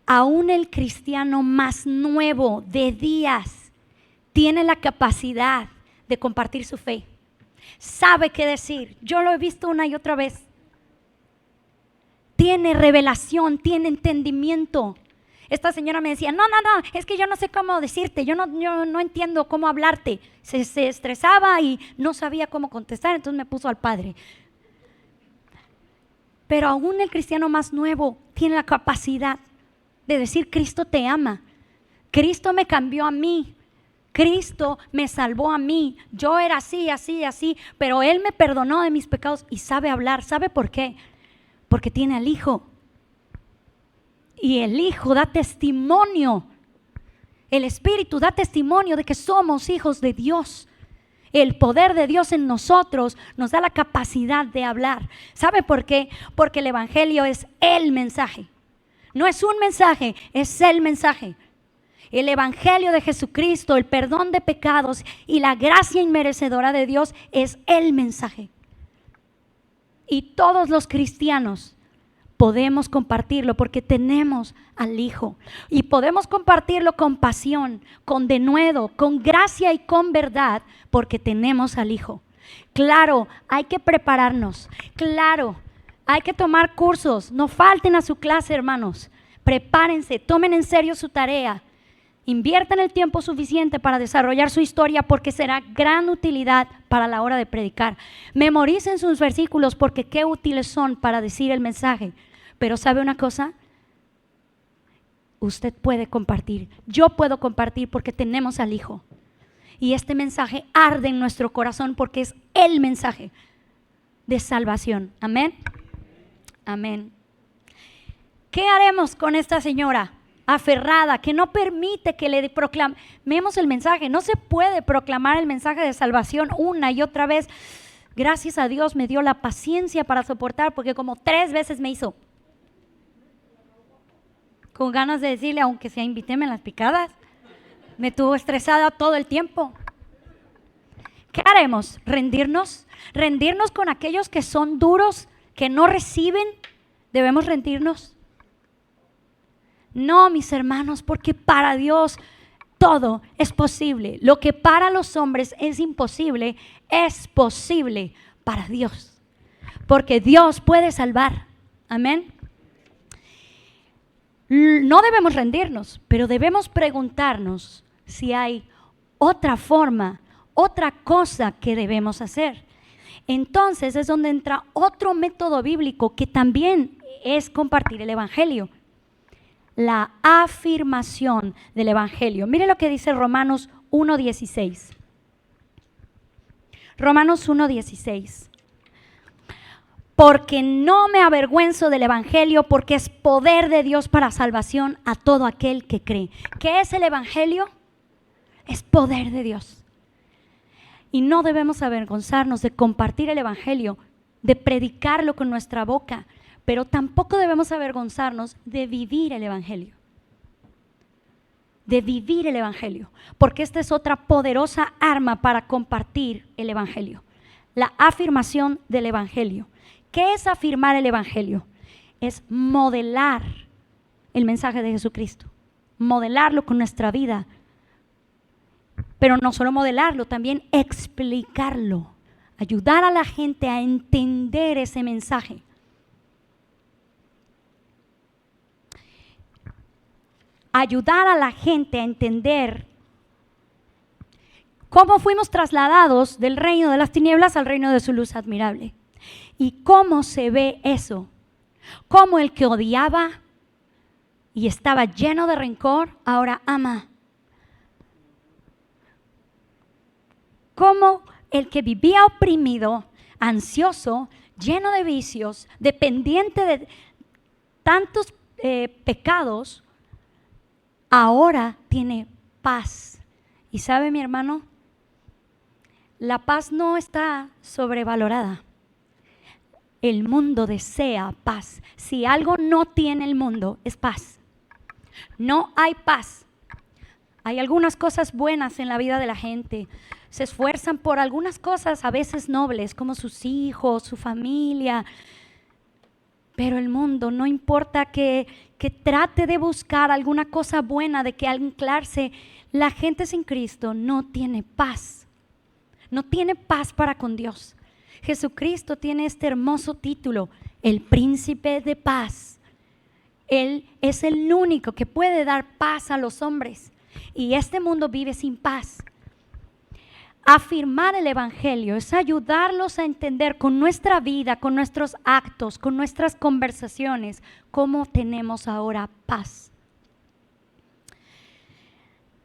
Aún el cristiano más nuevo de días tiene la capacidad de compartir su fe. Sabe qué decir. Yo lo he visto una y otra vez. Tiene revelación, tiene entendimiento. Esta señora me decía, no, es que yo no sé cómo decirte, yo no entiendo cómo hablarte. Se estresaba y no sabía cómo contestar, entonces me puso al padre. Pero aún el cristiano más nuevo tiene la capacidad de decir, Cristo te ama, Cristo me cambió a mí, Cristo me salvó a mí, yo era así, pero Él me perdonó de mis pecados y sabe hablar. ¿Sabe por qué? Porque tiene al Hijo. Y el Hijo da testimonio, el Espíritu da testimonio de que somos hijos de Dios. El poder de Dios en nosotros nos da la capacidad de hablar. ¿Sabe por qué? Porque el Evangelio es el mensaje. No es un mensaje, es el mensaje. El Evangelio de Jesucristo, el perdón de pecados y la gracia inmerecedora de Dios es el mensaje. Y todos los cristianos podemos compartirlo porque tenemos al Hijo. Y podemos compartirlo con pasión, con denuedo, con gracia y con verdad porque tenemos al Hijo. Claro, hay que prepararnos. Claro, hay que tomar cursos. No falten a su clase, hermanos. Prepárense, tomen en serio su tarea. Inviertan el tiempo suficiente para desarrollar su historia porque será gran utilidad para la hora de predicar. Memoricen sus versículos porque qué útiles son para decir el mensaje. Pero ¿sabe una cosa? Usted puede compartir, yo puedo compartir porque tenemos al Hijo. Y este mensaje arde en nuestro corazón porque es el mensaje de salvación. Amén. Amén. ¿Qué haremos con esta señora aferrada que no permite que le proclamemos el mensaje? No se puede proclamar el mensaje de salvación una y otra vez. Gracias a Dios me dio la paciencia para soportar porque como 3 veces me hizo con ganas de decirle, aunque sea invíteme en las picadas. Me tuvo estresada todo el tiempo. ¿Qué haremos? ¿Rendirnos? ¿Rendirnos con aquellos que son duros, que no reciben? ¿Debemos rendirnos? No, mis hermanos, porque para Dios todo es posible. Lo que para los hombres es imposible, es posible para Dios. Porque Dios puede salvar. Amén. No debemos rendirnos, pero debemos preguntarnos si hay otra forma, otra cosa que debemos hacer. Entonces es donde entra otro método bíblico que también es compartir el Evangelio. La afirmación del Evangelio. Mire lo que dice Romanos 1:16. Romanos 1:16. Porque no me avergüenzo del Evangelio, porque es poder de Dios para salvación a todo aquel que cree. ¿Qué es el Evangelio? Es poder de Dios. Y no debemos avergonzarnos de compartir el Evangelio, de predicarlo con nuestra boca, pero tampoco debemos avergonzarnos de vivir el Evangelio. De vivir el Evangelio, porque esta es otra poderosa arma para compartir el Evangelio. La afirmación del Evangelio. ¿Qué es afirmar el Evangelio? Es modelar el mensaje de Jesucristo, modelarlo con nuestra vida, pero no solo modelarlo, también explicarlo, ayudar a la gente a entender ese mensaje. Ayudar a la gente a entender cómo fuimos trasladados del reino de las tinieblas al reino de su luz admirable. ¿Y cómo se ve eso? Cómo el que odiaba y estaba lleno de rencor, ahora ama. Cómo el que vivía oprimido, ansioso, lleno de vicios, dependiente de tantos pecados, ahora tiene paz. ¿Y sabe, mi hermano? La paz no está sobrevalorada. El mundo desea paz. Si algo no tiene el mundo, es paz. No hay paz. Hay algunas cosas buenas en la vida de la gente. Se esfuerzan por algunas cosas a veces nobles, como sus hijos, su familia. Pero el mundo, no importa que trate de buscar alguna cosa buena, de que anclarse, la gente sin Cristo no tiene paz. No tiene paz para con Dios. Jesucristo tiene este hermoso título, el príncipe de paz. Él es el único que puede dar paz a los hombres. Y este mundo vive sin paz. Afirmar el Evangelio es ayudarlos a entender con nuestra vida, con nuestros actos, con nuestras conversaciones, cómo tenemos ahora paz.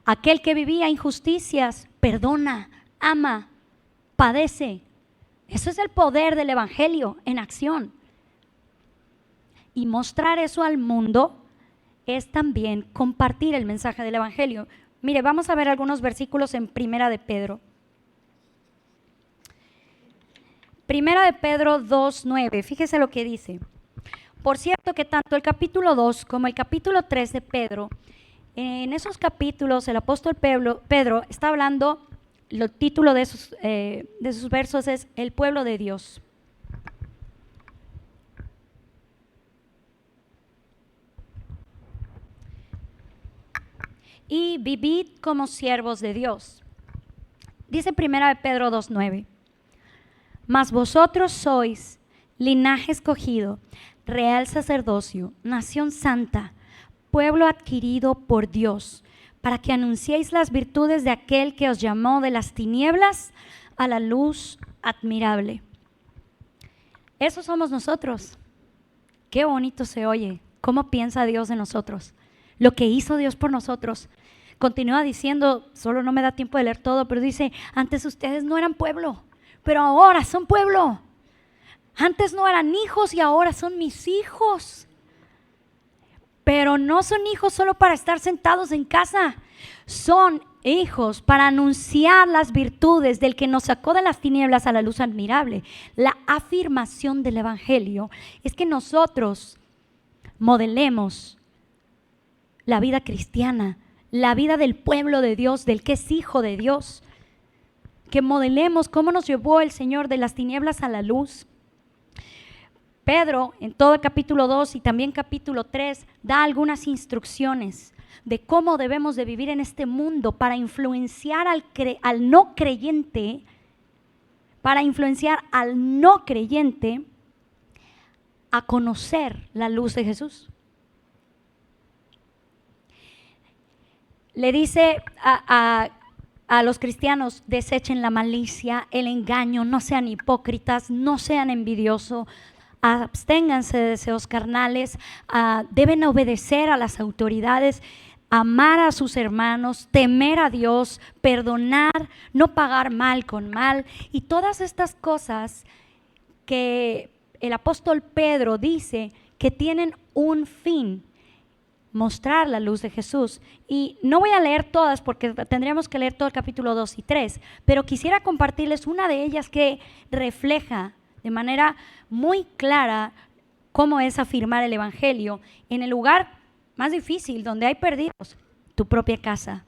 Aquel que vivía injusticias, perdona, ama, padece. Eso es el poder del Evangelio en acción. Y mostrar eso al mundo es también compartir el mensaje del Evangelio. Mire, vamos a ver algunos versículos en Primera de Pedro. Primera de Pedro 2:9, fíjese lo que dice. Por cierto que tanto el capítulo 2 como el capítulo 3 de Pedro, en esos capítulos el apóstol Pedro está hablando, el título de sus versos es El pueblo de Dios. y vivid como siervos de Dios. Dice 1 Pedro 2:9, mas vosotros sois linaje escogido, real sacerdocio, nación santa, pueblo adquirido por Dios, para que anunciéis las virtudes de aquel que os llamó de las tinieblas a la luz admirable. Eso somos nosotros. Qué bonito se oye. ¿Cómo piensa Dios de nosotros? Lo que hizo Dios por nosotros. Continúa diciendo, solo no me da tiempo de leer todo, pero dice, antes ustedes no eran pueblo, pero ahora son pueblo. Antes no eran hijos y ahora son mis hijos. Pero no son hijos solo para estar sentados en casa. Son hijos para anunciar las virtudes del que nos sacó de las tinieblas a la luz admirable. La afirmación del evangelio es que nosotros modelemos la vida cristiana, la vida del pueblo de Dios, del que es hijo de Dios. Que modelemos cómo nos llevó el Señor de las tinieblas a la luz. Pedro, en todo el capítulo 2 y también capítulo 3, da algunas instrucciones de cómo debemos de vivir en este mundo para influenciar al no creyente, a conocer la luz de Jesús. Le dice a los cristianos, desechen la malicia, el engaño, no sean hipócritas, no sean envidiosos, absténganse de deseos carnales, deben obedecer a las autoridades, amar a sus hermanos, temer a Dios, perdonar, no pagar mal con mal, y todas estas cosas que el apóstol Pedro dice que tienen un fin: mostrar la luz de Jesús. Y no voy a leer todas porque tendríamos que leer todo el capítulo 2 y 3, pero quisiera compartirles una de ellas que refleja de manera muy clara cómo es afirmar el evangelio en el lugar más difícil, donde hay perdidos, tu propia casa.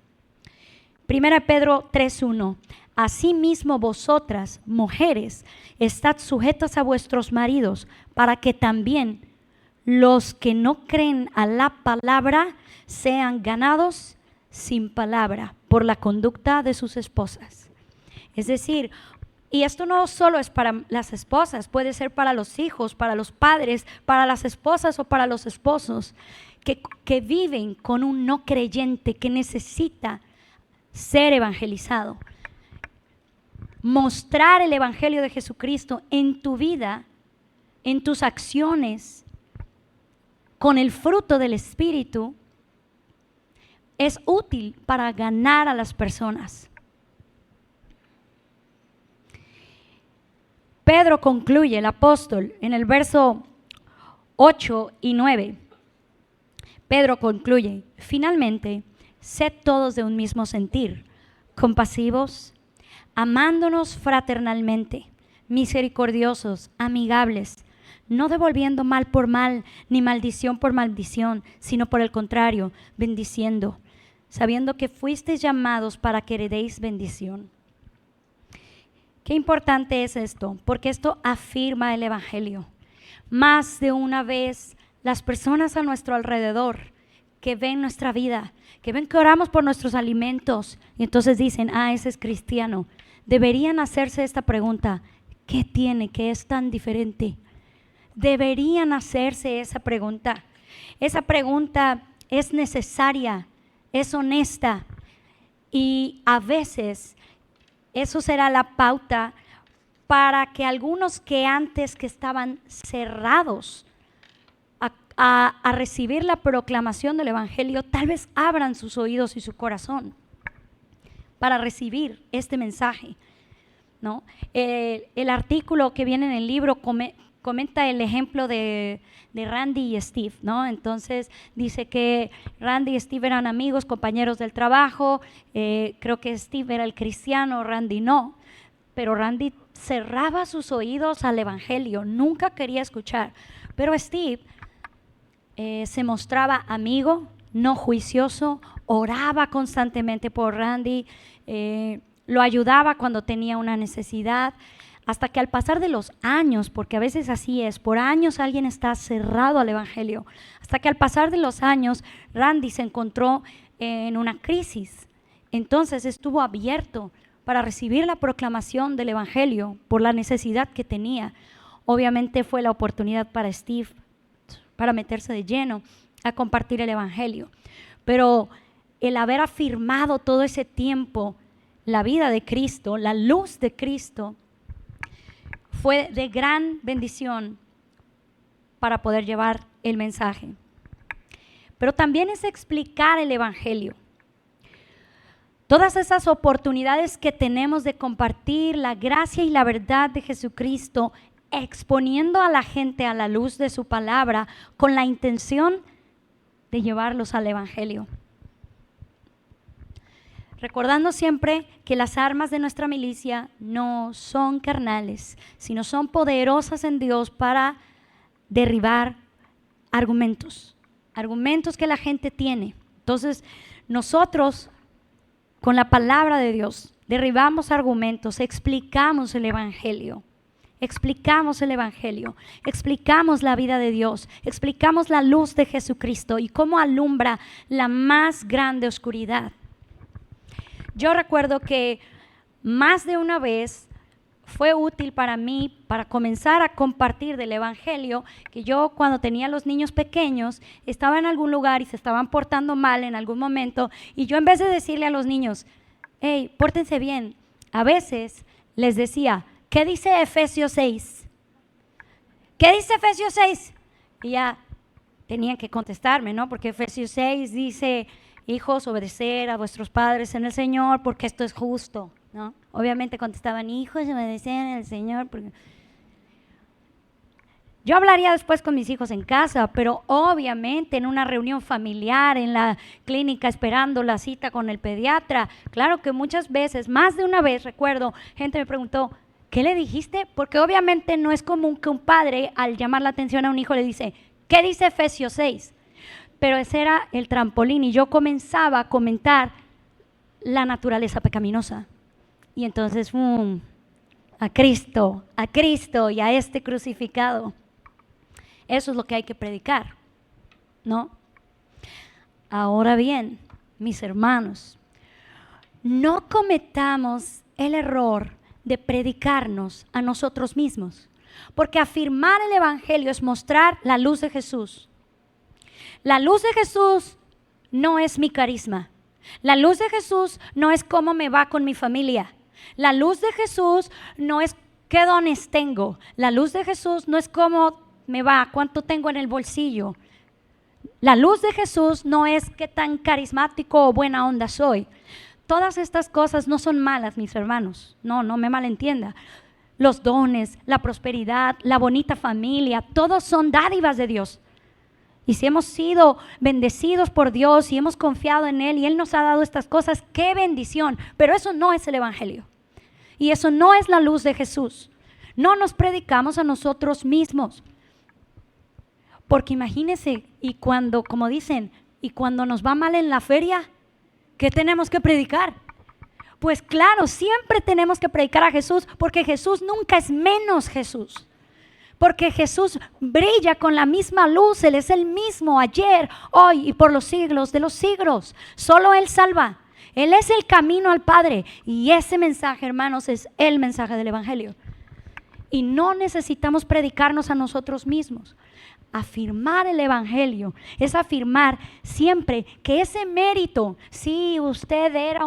1 Pedro 3:1, asimismo vosotras, mujeres, estad sujetas a vuestros maridos, para que también los que no creen a la palabra sean ganados sin palabra por la conducta de sus esposas. Es decir, y esto no solo es para las esposas, puede ser para los hijos, para los padres, para las esposas o para los esposos que viven con un no creyente que necesita ser evangelizado. Mostrar el evangelio de Jesucristo en tu vida, en tus acciones, con el fruto del Espíritu, es útil para ganar a las personas. Pedro concluye, el apóstol, en el verso 8 y 9. Pedro concluye, finalmente, sed todos de un mismo sentir, compasivos, amándonos fraternalmente, misericordiosos, amigables, no devolviendo mal por mal, ni maldición por maldición, sino por el contrario, bendiciendo, sabiendo que fuisteis llamados para que heredéis bendición. Qué importante es esto, porque esto afirma el evangelio. Más de una vez, las personas a nuestro alrededor que ven nuestra vida, que ven que oramos por nuestros alimentos, y entonces dicen, ese es cristiano, deberían hacerse esta pregunta: ¿qué tiene que es tan diferente? Deberían hacerse esa pregunta. Esa pregunta es necesaria, es honesta, y a veces eso será la pauta para que algunos que antes que estaban cerrados a recibir la proclamación del evangelio, tal vez abran sus oídos y su corazón para recibir este mensaje, ¿no? El artículo que viene en el libro comenta el ejemplo de Randy y Steve, ¿no? Entonces dice que Randy y Steve eran amigos, compañeros del trabajo. Creo que Steve era el cristiano, Randy no, pero Randy cerraba sus oídos al evangelio, nunca quería escuchar. Pero Steve se mostraba amigo, no juicioso, oraba constantemente por Randy, lo ayudaba cuando tenía una necesidad. Hasta que al pasar de los años, porque a veces así es, por años alguien está cerrado al evangelio, hasta que al pasar de los años, Randy se encontró en una crisis. Entonces estuvo abierto para recibir la proclamación del Evangelio por la necesidad que tenía. Obviamente fue la oportunidad para Steve para meterse de lleno a compartir el Evangelio. Pero el haber afirmado todo ese tiempo la vida de Cristo, la luz de Cristo, fue de gran bendición para poder llevar el mensaje. Pero también es explicar el Evangelio. Todas esas oportunidades que tenemos de compartir la gracia y la verdad de Jesucristo, exponiendo a la gente a la luz de su palabra con la intención de llevarlos al Evangelio. Recordando siempre que las armas de nuestra milicia no son carnales, sino son poderosas en Dios para derribar argumentos que la gente tiene. Entonces, nosotros con la palabra de Dios derribamos argumentos, explicamos el Evangelio, explicamos la vida de Dios, explicamos la luz de Jesucristo y cómo alumbra la más grande oscuridad. Yo recuerdo que más de una vez fue útil para mí para comenzar a compartir del Evangelio, que yo cuando tenía los niños pequeños estaba en algún lugar y se estaban portando mal en algún momento, y yo en vez de decirle a los niños, hey, pórtense bien, a veces les decía, ¿qué dice Efesios 6? ¿Qué dice Efesios 6? Y ya tenían que contestarme, ¿no? Porque Efesios 6 dice, hijos, obedecer a vuestros padres en el Señor, porque esto es justo, ¿no? Obviamente contestaban, hijos, obedecer en el Señor. Porque... Yo hablaría después con mis hijos en casa, pero obviamente en una reunión familiar, en la clínica esperando la cita con el pediatra, claro que muchas veces, más de una vez recuerdo, gente me preguntó, ¿qué le dijiste? Porque obviamente no es común que un padre al llamar la atención a un hijo le dice, ¿qué dice Efesios 6? Pero ese era el trampolín y yo comenzaba a comentar la naturaleza pecaminosa. Y entonces, a Cristo y a este crucificado. Eso es lo que hay que predicar, ¿no? Ahora bien, mis hermanos, no cometamos el error de predicarnos a nosotros mismos, porque afirmar el Evangelio es mostrar la luz de Jesús. La luz de Jesús no es mi carisma. La luz de Jesús no es cómo me va con mi familia. La luz de Jesús no es qué dones tengo. La luz de Jesús no es cómo me va, cuánto tengo en el bolsillo. La luz de Jesús no es qué tan carismático o buena onda soy. Todas estas cosas no son malas, mis hermanos. No me malentienda. Los dones, la prosperidad, la bonita familia, todos son dádivas de Dios. Y si hemos sido bendecidos por Dios y hemos confiado en Él y Él nos ha dado estas cosas, ¡qué bendición! Pero eso no es el Evangelio. Y eso no es la luz de Jesús. No nos predicamos a nosotros mismos. Porque imagínense, y cuando, como dicen, y cuando nos va mal en la feria, ¿qué tenemos que predicar? Pues claro, siempre tenemos que predicar a Jesús, porque Jesús nunca es menos Jesús. Porque Jesús brilla con la misma luz, Él es el mismo ayer, hoy y por los siglos de los siglos. Solo Él salva, Él es el camino al Padre y ese mensaje, hermanos, es el mensaje del Evangelio. Y no necesitamos predicarnos a nosotros mismos. Afirmar el Evangelio es afirmar siempre que ese mérito, sí, usted era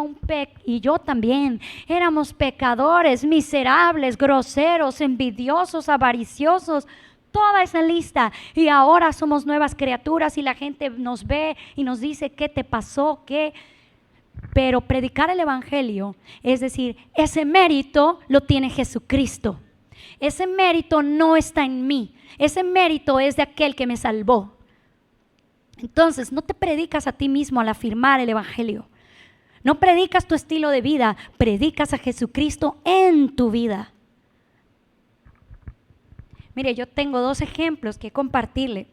y yo también, éramos pecadores, miserables, groseros, envidiosos, avariciosos, toda esa lista, y ahora somos nuevas criaturas y la gente nos ve y nos dice, ¿qué te pasó? ¿Qué? Pero predicar el Evangelio, es decir, ese mérito lo tiene Jesucristo. Ese mérito no está en mí, ese mérito es de aquel que me salvó. Entonces, no te predicas a ti mismo al afirmar el Evangelio. No predicas tu estilo de vida, predicas a Jesucristo en tu vida. Mire, yo tengo 2 ejemplos que compartirle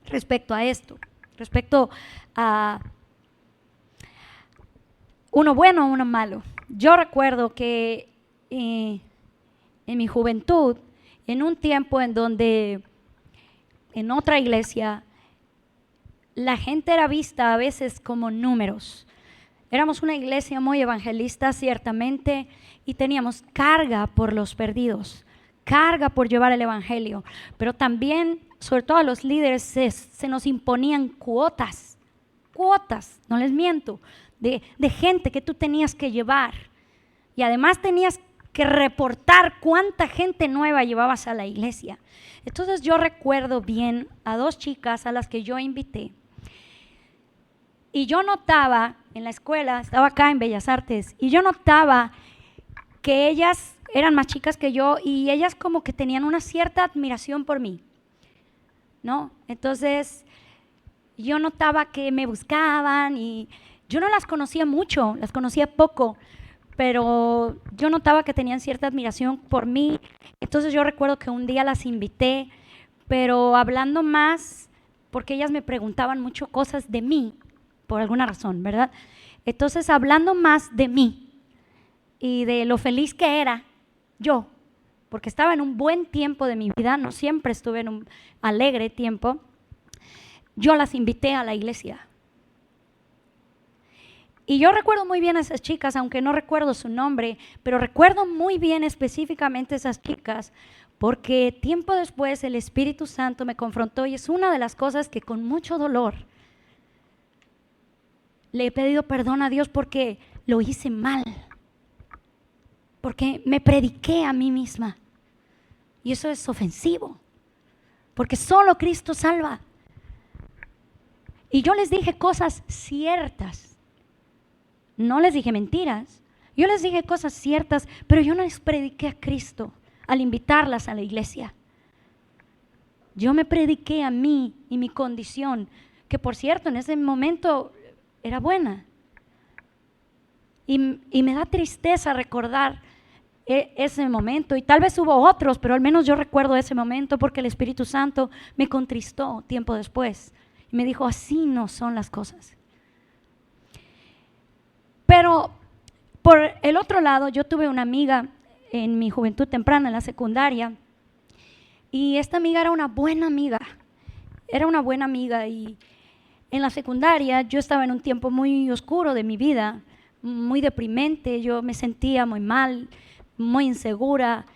respecto a esto, respecto a uno bueno, uno malo. Yo recuerdo que en mi juventud, en un tiempo en donde en otra iglesia la gente era vista a veces como números. Éramos una iglesia muy evangelista, ciertamente, y teníamos carga por los perdidos, carga por llevar el evangelio, pero también, sobre todo a los líderes, se nos imponían cuotas, no les miento, de gente que tú tenías que llevar, y además tenías que reportar cuánta gente nueva llevabas a la iglesia. Entonces yo recuerdo bien a 2 chicas a las que yo invité, y yo notaba en la escuela, estaba acá en Bellas Artes, y yo notaba que ellas eran más chicas que yo y ellas como que tenían una cierta admiración por mí, ¿no? Entonces yo notaba que me buscaban y yo no las conocía mucho, las conocía poco, pero yo notaba que tenían cierta admiración por mí. Entonces yo recuerdo que un día las invité, pero hablando más, porque ellas me preguntaban mucho cosas de mí, por alguna razón, ¿verdad? Entonces hablando más de mí y de lo feliz que era yo, porque estaba en un buen tiempo de mi vida, no siempre estuve en un alegre tiempo, yo las invité a la iglesia. Y yo recuerdo muy bien a esas chicas, aunque no recuerdo su nombre, pero recuerdo muy bien específicamente esas chicas, porque tiempo después el Espíritu Santo me confrontó y es una de las cosas que con mucho dolor le he pedido perdón a Dios porque lo hice mal, porque me prediqué a mí misma y eso es ofensivo, porque solo Cristo salva. Y yo les dije cosas ciertas, no les dije mentiras, yo les dije cosas ciertas, pero yo no les prediqué a Cristo al invitarlas a la iglesia. Yo me prediqué a mí y mi condición, que por cierto en ese momento era buena. Y me da tristeza recordar ese momento, y tal vez hubo otros, pero al menos yo recuerdo ese momento porque el Espíritu Santo me contristó tiempo después y me dijo, así no son las cosas. Pero por el otro lado, yo tuve una amiga en mi juventud temprana, en la secundaria, y esta amiga era una buena amiga y en la secundaria yo estaba en un tiempo muy oscuro de mi vida, muy deprimente, yo me sentía muy mal, muy insegura,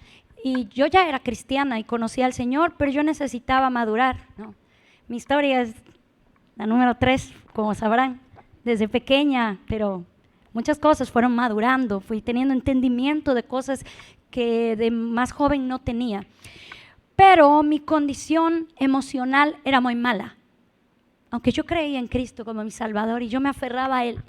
y yo ya era cristiana y conocía al Señor, pero yo necesitaba madurar, ¿no? Mi historia es la número 3, como sabrán, desde pequeña, pero muchas cosas fueron madurando, fui teniendo entendimiento de cosas que de más joven no tenía, pero mi condición emocional era muy mala, aunque yo creía en Cristo como mi Salvador y yo me aferraba a Él,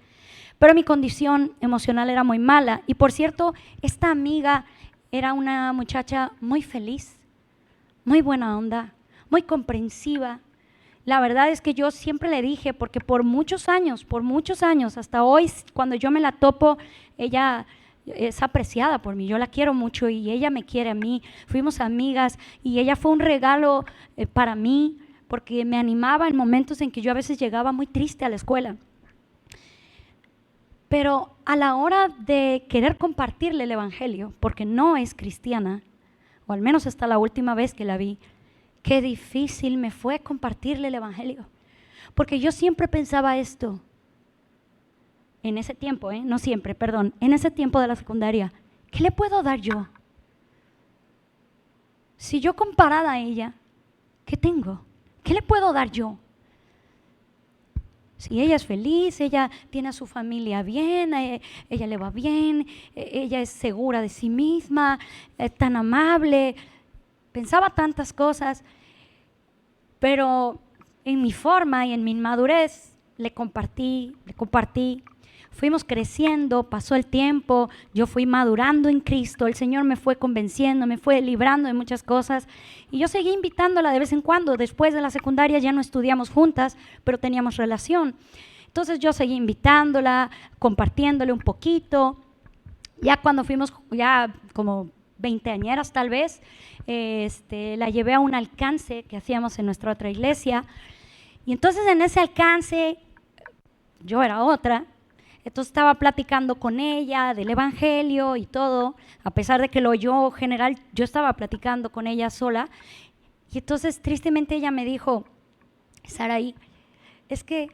pero mi condición emocional era muy mala. Y por cierto, esta amiga era una muchacha muy feliz, muy buena onda, muy comprensiva. La verdad es que yo siempre le dije, porque por muchos años, hasta hoy, cuando yo me la topo, ella es apreciada por mí, yo la quiero mucho y ella me quiere a mí. Fuimos amigas y ella fue un regalo para mí, porque me animaba en momentos en que yo a veces llegaba muy triste a la escuela. Pero a la hora de querer compartirle el evangelio, porque no es cristiana, o al menos hasta la última vez que la vi, qué difícil me fue compartirle el evangelio. Porque yo siempre pensaba esto, en ese tiempo, no siempre, perdón, en ese tiempo de la secundaria, ¿qué le puedo dar yo? Si yo comparada a ella, ¿qué tengo? ¿Qué le puedo dar yo? Si ella es feliz, ella tiene a su familia bien, ella le va bien, ella es segura de sí misma, es tan amable. Pensaba tantas cosas, pero en mi forma y en mi inmadurez le compartí. Fuimos creciendo, pasó el tiempo, yo fui madurando en Cristo, el Señor me fue convenciendo, me fue librando de muchas cosas y yo seguí invitándola de vez en cuando. Después de la secundaria ya no estudiamos juntas, pero teníamos relación. Entonces yo seguí invitándola, compartiéndole un poquito. Ya cuando fuimos ya como veinteañeras tal vez, la llevé a un alcance que hacíamos en nuestra otra iglesia y entonces en ese alcance yo era otra. Entonces estaba platicando con ella del evangelio y todo, a pesar de que lo oyó general, yo estaba platicando con ella sola. Y entonces tristemente ella me dijo, Saraí, es que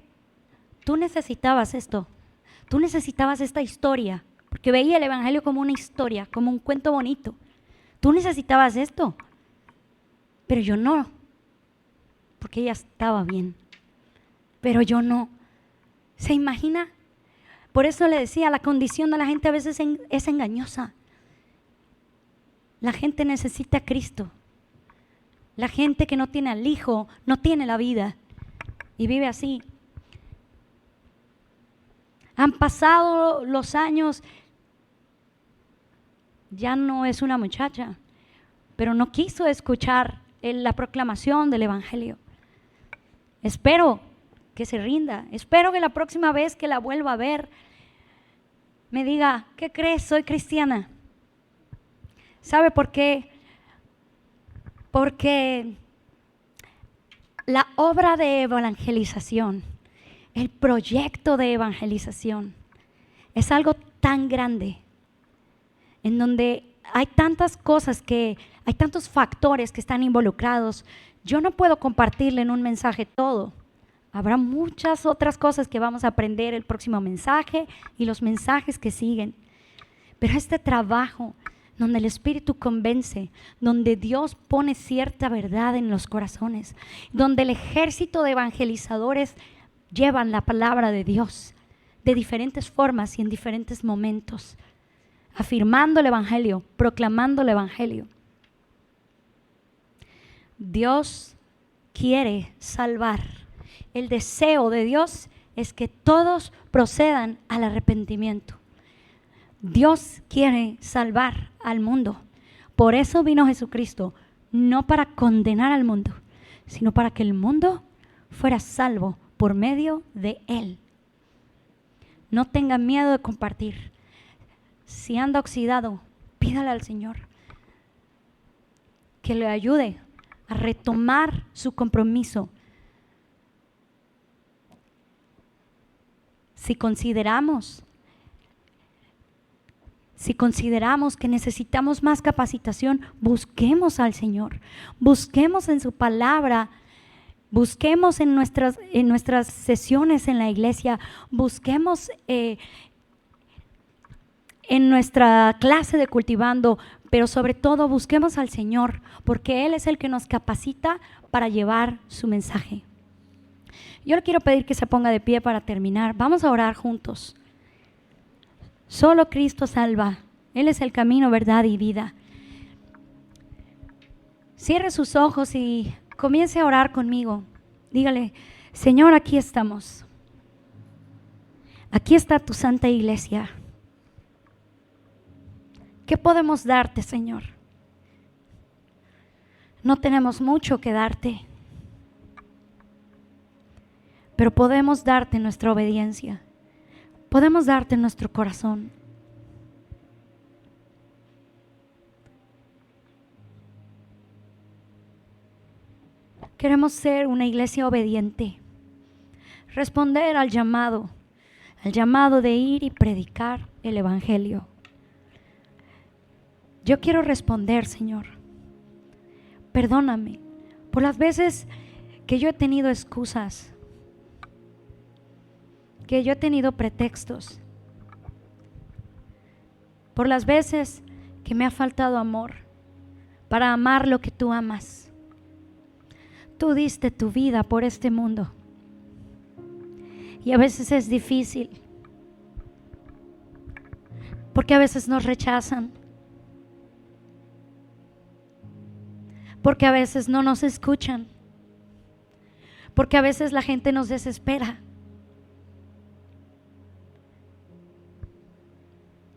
tú necesitabas esto, tú necesitabas esta historia, porque veía el evangelio como una historia, como un cuento bonito. Tú necesitabas esto, pero yo no, porque ella estaba bien, pero yo no. ¿Se imagina? Por eso le decía, la condición de la gente a veces es engañosa. La gente necesita a Cristo. La gente que no tiene al Hijo no tiene la vida y vive así. Han pasado los años, ya no es una muchacha, pero no quiso escuchar la proclamación del evangelio. Espero que se rinda, espero que la próxima vez que la vuelva a ver me diga, ¿qué crees? Soy cristiana. ¿Sabe por qué? Porque la obra de evangelización, el proyecto de evangelización es algo tan grande en donde hay tantas cosas hay tantos factores que están involucrados. Yo no puedo compartirle en un mensaje todo. Habrá muchas otras cosas que vamos a aprender el próximo mensaje y los mensajes que siguen. Pero este trabajo donde el Espíritu convence, donde Dios pone cierta verdad en los corazones, donde el ejército de evangelizadores llevan la palabra de Dios de diferentes formas y en diferentes momentos, afirmando el evangelio, proclamando el evangelio. Dios quiere salvar. El deseo de Dios es que todos procedan al arrepentimiento. Dios quiere salvar al mundo. Por eso vino Jesucristo, no para condenar al mundo, sino para que el mundo fuera salvo por medio de Él. No tenga miedo de compartir. Si anda oxidado, pídale al Señor que le ayude a retomar su compromiso. Si consideramos que necesitamos más capacitación, busquemos al Señor, busquemos en su palabra, busquemos en nuestras sesiones en la iglesia, busquemos en nuestra clase de cultivando, pero sobre todo busquemos al Señor, porque Él es el que nos capacita para llevar su mensaje. Yo le quiero pedir que se ponga de pie para terminar. Vamos a orar juntos. Solo Cristo salva. Él es el camino, verdad y vida. Cierre sus ojos y comience a orar conmigo. Dígale, Señor, aquí estamos. Aquí está tu santa iglesia. ¿Qué podemos darte, Señor? No tenemos mucho que darte, pero podemos darte nuestra obediencia. Podemos darte nuestro corazón. Queremos ser una iglesia obediente, responder al llamado de ir y predicar el evangelio. Yo quiero responder, Señor. Perdóname por las veces que yo he tenido excusas, que yo he tenido pretextos, por las veces que me ha faltado amor para amar lo que tú amas. Tú diste tu vida por este mundo y a veces es difícil porque a veces nos rechazan, porque a veces no nos escuchan, porque a veces la gente nos desespera.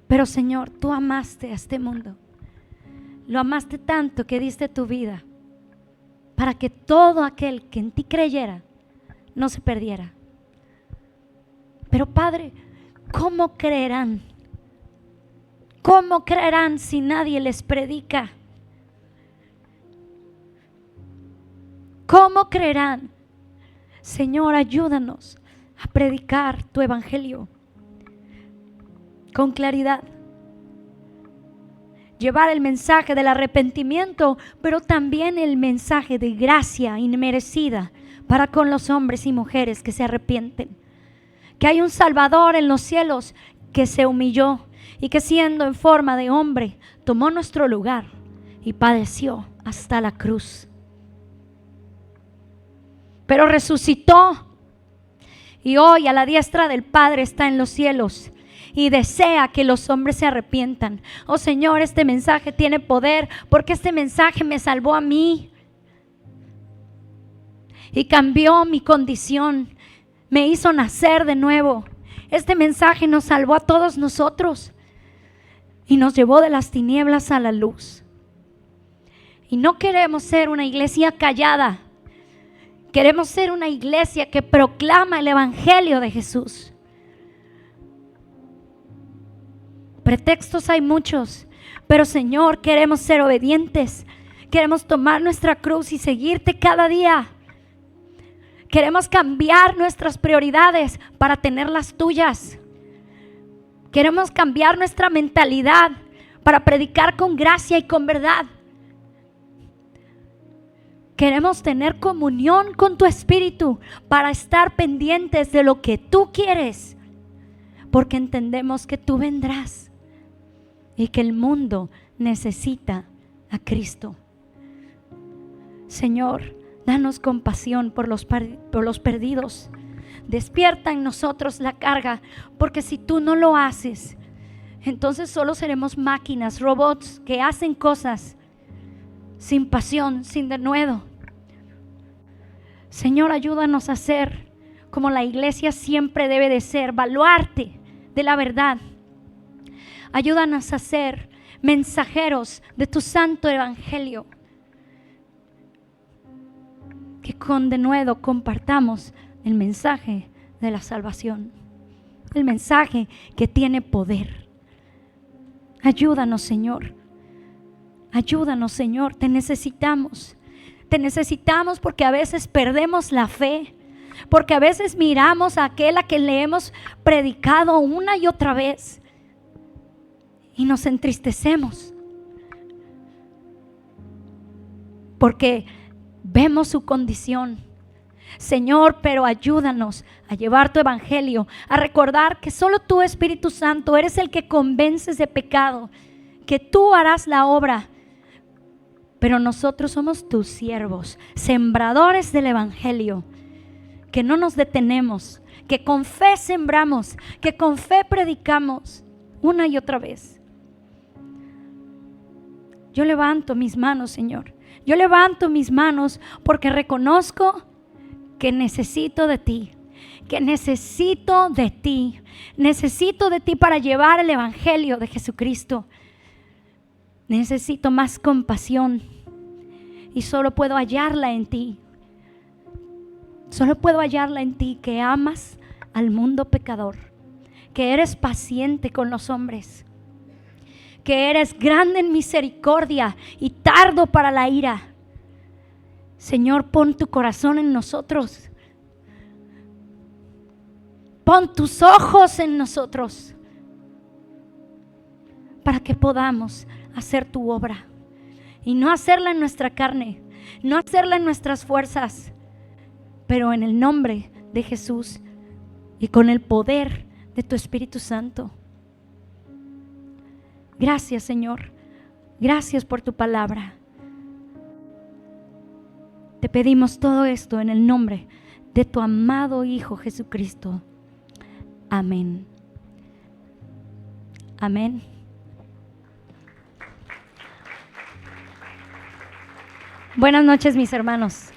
Pero Señor, tú amaste a este mundo. Lo amaste tanto que diste tu vida para que todo aquel que en ti creyera no se perdiera. Pero Padre, ¿cómo creerán? ¿Cómo creerán si nadie les predica? ¿Cómo creerán? Señor, ayúdanos a predicar tu evangelio con claridad, llevar el mensaje del arrepentimiento, pero también el mensaje de gracia inmerecida para con los hombres y mujeres que se arrepienten. Que hay un Salvador en los cielos que se humilló y que siendo en forma de hombre tomó nuestro lugar y padeció hasta la cruz. Pero resucitó y hoy a la diestra del Padre está en los cielos y desea que los hombres se arrepientan. Oh Señor, este mensaje tiene poder porque este mensaje me salvó a mí y cambió mi condición, me hizo nacer de nuevo. Este mensaje nos salvó a todos nosotros y nos llevó de las tinieblas a la luz. Y no queremos ser una iglesia callada. Queremos ser una iglesia que proclama el evangelio de Jesús. Pretextos hay muchos, pero Señor, queremos ser obedientes. Queremos tomar nuestra cruz y seguirte cada día. Queremos cambiar nuestras prioridades para tener las tuyas. Queremos cambiar nuestra mentalidad para predicar con gracia y con verdad. Queremos tener comunión con tu Espíritu para estar pendientes de lo que tú quieres, porque entendemos que tú vendrás y que el mundo necesita a Cristo. Señor, danos compasión por los perdidos. Despierta en nosotros la carga, porque si tú no lo haces, entonces solo seremos máquinas, robots que hacen cosas sin pasión, sin denuedo. Señor, ayúdanos a ser como la iglesia siempre debe de ser, baluarte de la verdad. Ayúdanos a ser mensajeros de tu santo evangelio. Que con denuedo compartamos el mensaje de la salvación, el mensaje que tiene poder. Ayúdanos, Señor. Ayúdanos, Señor. Te necesitamos. Te necesitamos porque a veces perdemos la fe, porque a veces miramos a aquel a quien le hemos predicado una y otra vez y nos entristecemos porque vemos su condición. Señor, pero ayúdanos a llevar tu evangelio, a recordar que solo tú, Espíritu Santo, eres el que convences de pecado, que tú harás la obra. Pero nosotros somos tus siervos, sembradores del evangelio, que no nos detenemos, que con fe sembramos, que con fe predicamos una y otra vez. Yo levanto mis manos, Señor. Yo levanto mis manos porque reconozco que necesito de ti, que necesito de ti. Necesito de ti para llevar el evangelio de Jesucristo. Necesito más compasión y solo puedo hallarla en ti. Solo puedo hallarla en ti, que amas al mundo pecador, que eres paciente con los hombres, que eres grande en misericordia y tardo para la ira. Señor, pon tu corazón en nosotros. Pon tus ojos en nosotros para que podamos hacer tu obra y no hacerla en nuestra carne, no hacerla en nuestras fuerzas, pero en el nombre de Jesús y con el poder de tu Espíritu Santo. Gracias, Señor. Gracias por tu palabra. Te pedimos todo esto en el nombre de tu amado Hijo Jesucristo. Amén. Amén. Buenas noches, mis hermanos.